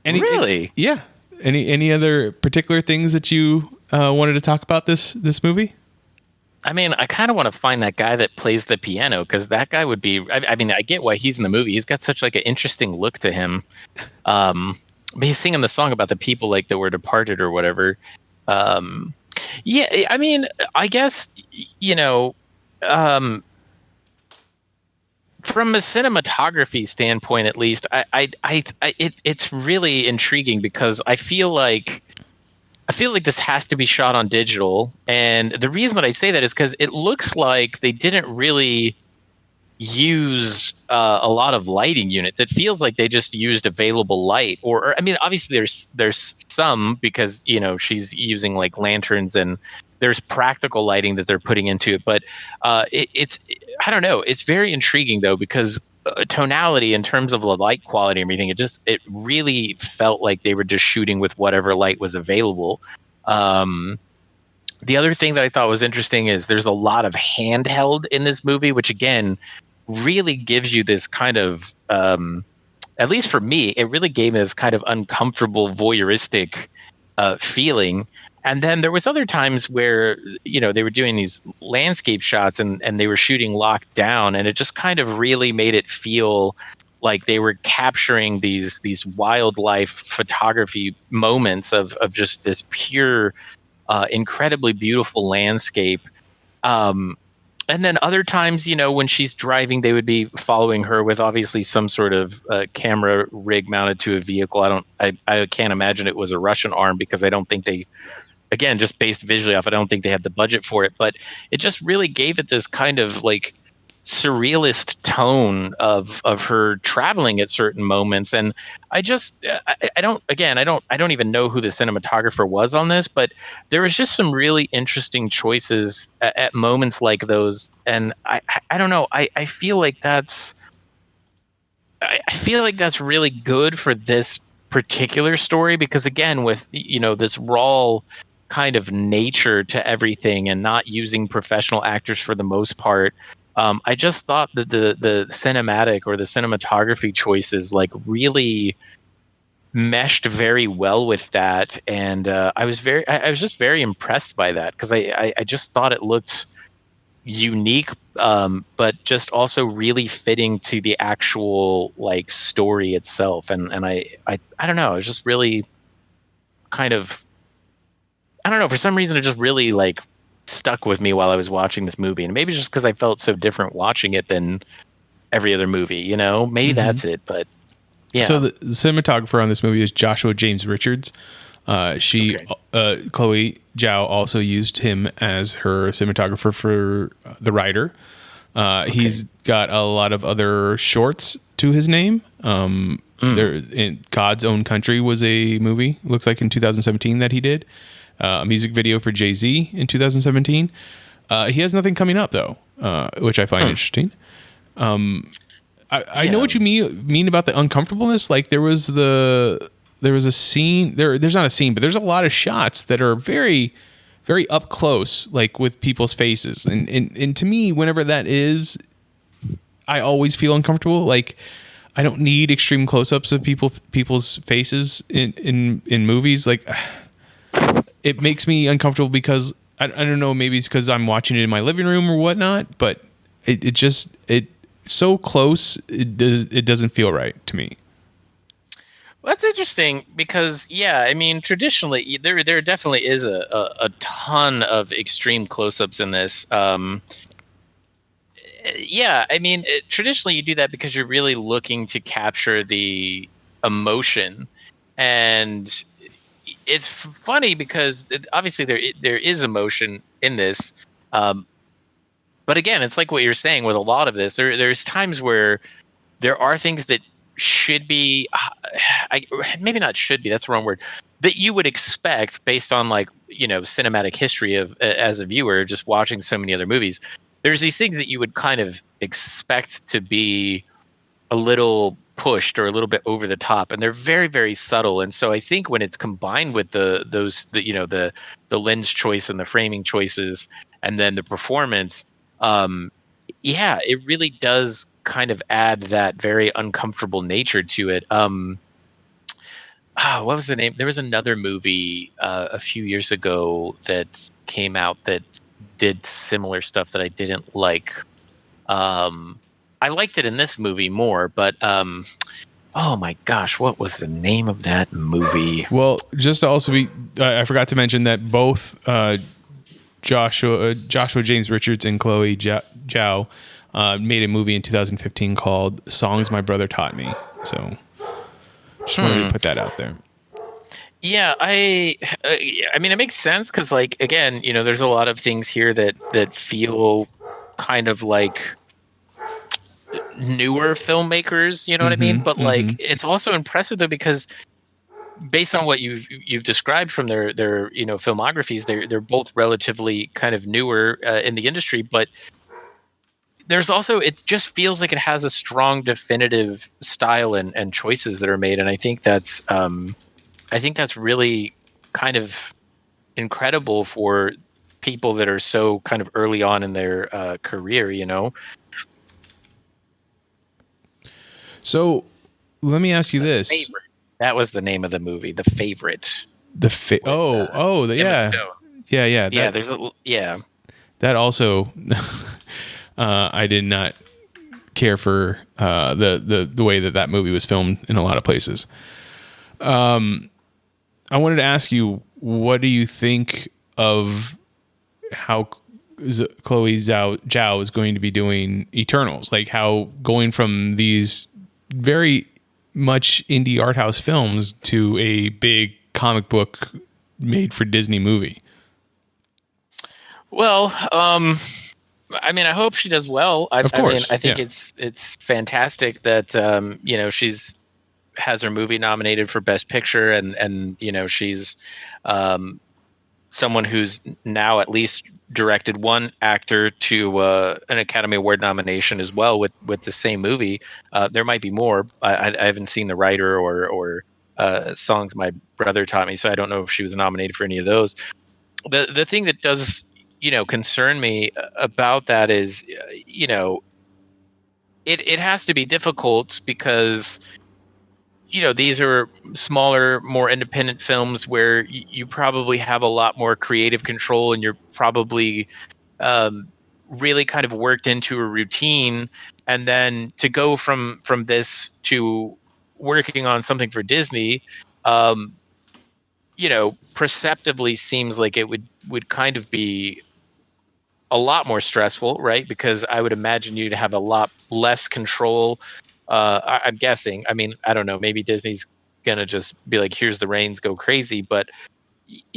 Really? yeah. Any other particular things that you wanted to talk about this movie? I mean, I kind of want to find that guy that plays the piano, because that guy would be. I mean, I get why he's in the movie. He's got such like an interesting look to him. But he's singing the song about the people like that were departed or whatever. Yeah, I mean, I guess um, from a cinematography standpoint, at least, it's really intriguing because I feel like this has to be shot on digital. And the reason that I say that is because it looks like they didn't really use a lot of lighting units. It feels like they just used available light, or I mean, obviously there's some, because she's using like lanterns and there's practical lighting that they're putting into it. But it's I don't know. It's very intriguing though, because tonality in terms of the light quality and everything, it really felt like they were just shooting with whatever light was available. The other thing that I thought was interesting is there's a lot of handheld in this movie, which again really gives you this kind of at least for me, it really gave me this kind of uncomfortable voyeuristic feeling. And then there was other times where they were doing these landscape shots and they were shooting locked down, and it just kind of really made it feel like they were capturing these wildlife photography moments of just this pure, incredibly beautiful landscape. And then other times, when she's driving, they would be following her with obviously some sort of camera rig mounted to a vehicle. I can't imagine it was a Russian arm, because I don't think they, again, just based visually off, I don't think they had the budget for it. But it just really gave it this kind of like surrealist tone of her traveling at certain moments. And I don't even know who the cinematographer was on this, but there was just some really interesting choices at moments like those. And I don't know, I feel like that's really good for this particular story, because again, with this raw kind of nature to everything and not using professional actors for the most part, I just thought that the cinematic or the cinematography choices like really meshed very well with that. And I was just very impressed by that, because I just thought it looked unique, but just also really fitting to the actual like story itself. And I don't know, it was just really kind of, I don't know, for some reason it just really like stuck with me while I was watching this movie. And maybe just because I felt so different watching it than every other movie, maybe that's it. But yeah. So the cinematographer on this movie is Joshua James Richards. Chloe Zhao also used him as her cinematographer for The Rider. He's got a lot of other shorts to his name. There, in God's Own Country was a movie, looks like in 2017, that he did. A music video for Jay-Z in 2017. He has nothing coming up though, which I find interesting. I know what you mean about the uncomfortableness. Like there was a scene there's not a scene, but there's a lot of shots that are very, very up close, like with people's faces. And to me, whenever that is, I always feel uncomfortable. Like I don't need extreme close-ups of people's faces in movies. Like it makes me uncomfortable because I don't know, maybe it's because I'm watching it in my living room or whatnot, but it so close, it doesn't feel right to me. Well, that's interesting because, yeah, I mean, traditionally there definitely is a ton of extreme close-ups in this. Yeah, I mean, traditionally you do that because you're really looking to capture the emotion, and it's funny because obviously there is emotion in this, um, but again, it's like what you're saying with a lot of this. There's times where there are things that should be, I, maybe not should be, that's the wrong word, that you would expect based on, like, cinematic history of, as a viewer just watching so many other movies. There's these things that you would kind of expect to be a little pushed or a little bit over the top, and they're very, very subtle. And so I think when it's combined with the lens choice and the framing choices and then the performance, um yeah, it really does kind of add that very uncomfortable nature to it. What was the name? There was another movie a few years ago that came out that did similar stuff that I didn't like. Um, I liked it in this movie more, but oh my gosh, what was the name of that movie? Well, just to also be, I forgot to mention that both Joshua James Richards and Chloe Zhao made a movie in 2015 called "Songs My Brother Taught Me." So, just wanted to put that out there. Yeah, I mean, it makes sense because, like, again, there's a lot of things here that feel kind of like newer filmmakers, you know what I mean? But like, it's also impressive though because based on what you've described from their filmographies, they're both relatively kind of newer in the industry, but there's also, it just feels like it has a strong definitive style and choices that are made, and I think that's really kind of incredible for people that are so kind of early on in their career. So, let me ask you this: Favorite. That was the name of the movie, The Favorite. yeah, Emma Stone. yeah. Yeah, there's a yeah. That also, I did not care for the way that movie was filmed in a lot of places. I wanted to ask you, what do you think of how Chloe Zhao is going to be doing Eternals? Like, how going from these very much indie art house films to a big comic book made for Disney movie. Well, I mean, I hope she does well. Of I mean, course, I think yeah. it's fantastic that she's has her movie nominated for Best Picture, and she's um, someone who's now at least directed one actor to an Academy Award nomination as well with the same movie. There might be more. I haven't seen the writer or songs my brother taught me, so I don't know if she was nominated for any of those. The thing that does concern me about that is it has to be difficult because these are smaller, more independent films where you probably have a lot more creative control, and you're probably um, really kind of worked into a routine. And then to go from this to working on something for Disney, um, perceptively seems like it would kind of be a lot more stressful, right? Because I would imagine you'd have a lot less control. I'm guessing. I mean, I don't know. Maybe Disney's gonna just be like, "Here's the reins, go crazy." But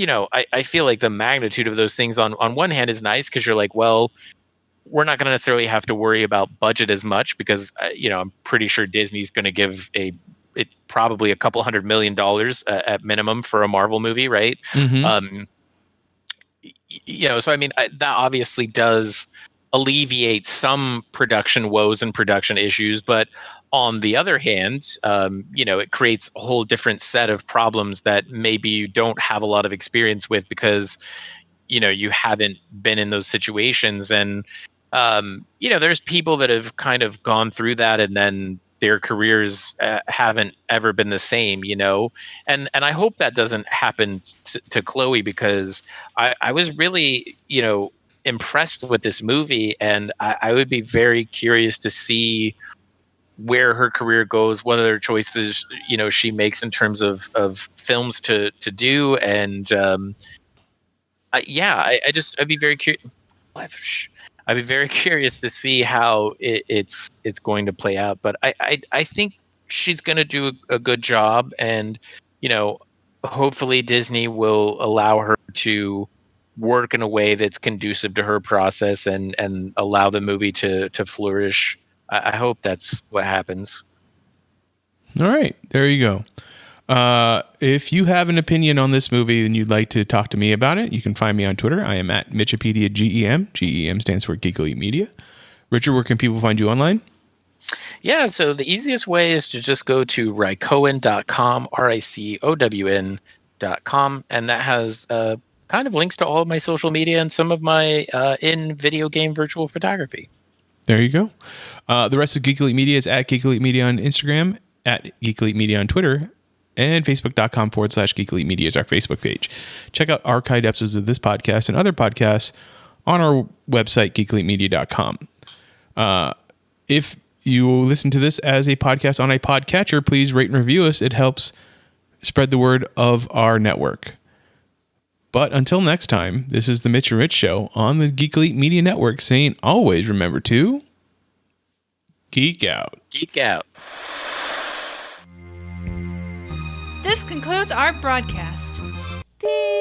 I feel like the magnitude of those things on one hand is nice because you're like, well, we're not going to necessarily have to worry about budget as much because I'm pretty sure Disney's going to give it probably a couple $100 million at minimum for a Marvel movie, right? Mm-hmm. Um, so I mean, that obviously does alleviate some production woes and production issues, but on the other hand, it creates a whole different set of problems that maybe you don't have a lot of experience with because you haven't been in those situations. And there's people that have kind of gone through that and then their careers haven't ever been the same, and I hope that doesn't happen to Chloe because I was really impressed with this movie, and I would be very curious to see where her career goes, what other choices she makes in terms of films to do, and I'd be very curious. I'd be very curious to see how it's going to play out. But I think she's going to do a good job, and hopefully Disney will allow her to work in a way that's conducive to her process and allow the movie to flourish. I hope that's what happens. All right, there you go. If you have an opinion on this movie and you'd like to talk to me about it, you can find me on Twitter. I am at Mitchipedia GEM. GEM stands for Geek Elite Media. Richard, where can people find you online? Yeah, so the easiest way is to just go to rycowen.com, RICOWN.com, and that has kind of links to all of my social media and some of my in video game virtual photography. There you go. The rest of Geek Elite Media is at Geek Elite Media on Instagram, at Geek Elite Media on Twitter, and Facebook.com/Geek Elite Media is our Facebook page. Check out archived episodes of this podcast and other podcasts on our website, geekelitemedia.com. If you listen to this as a podcast on a podcatcher, please rate and review us. It helps spread the word of our network. But until next time, this is the Mitch and Rich Show on the Geek Elite Media Network saying always remember to geek out. Geek out. This concludes our broadcast. Beep.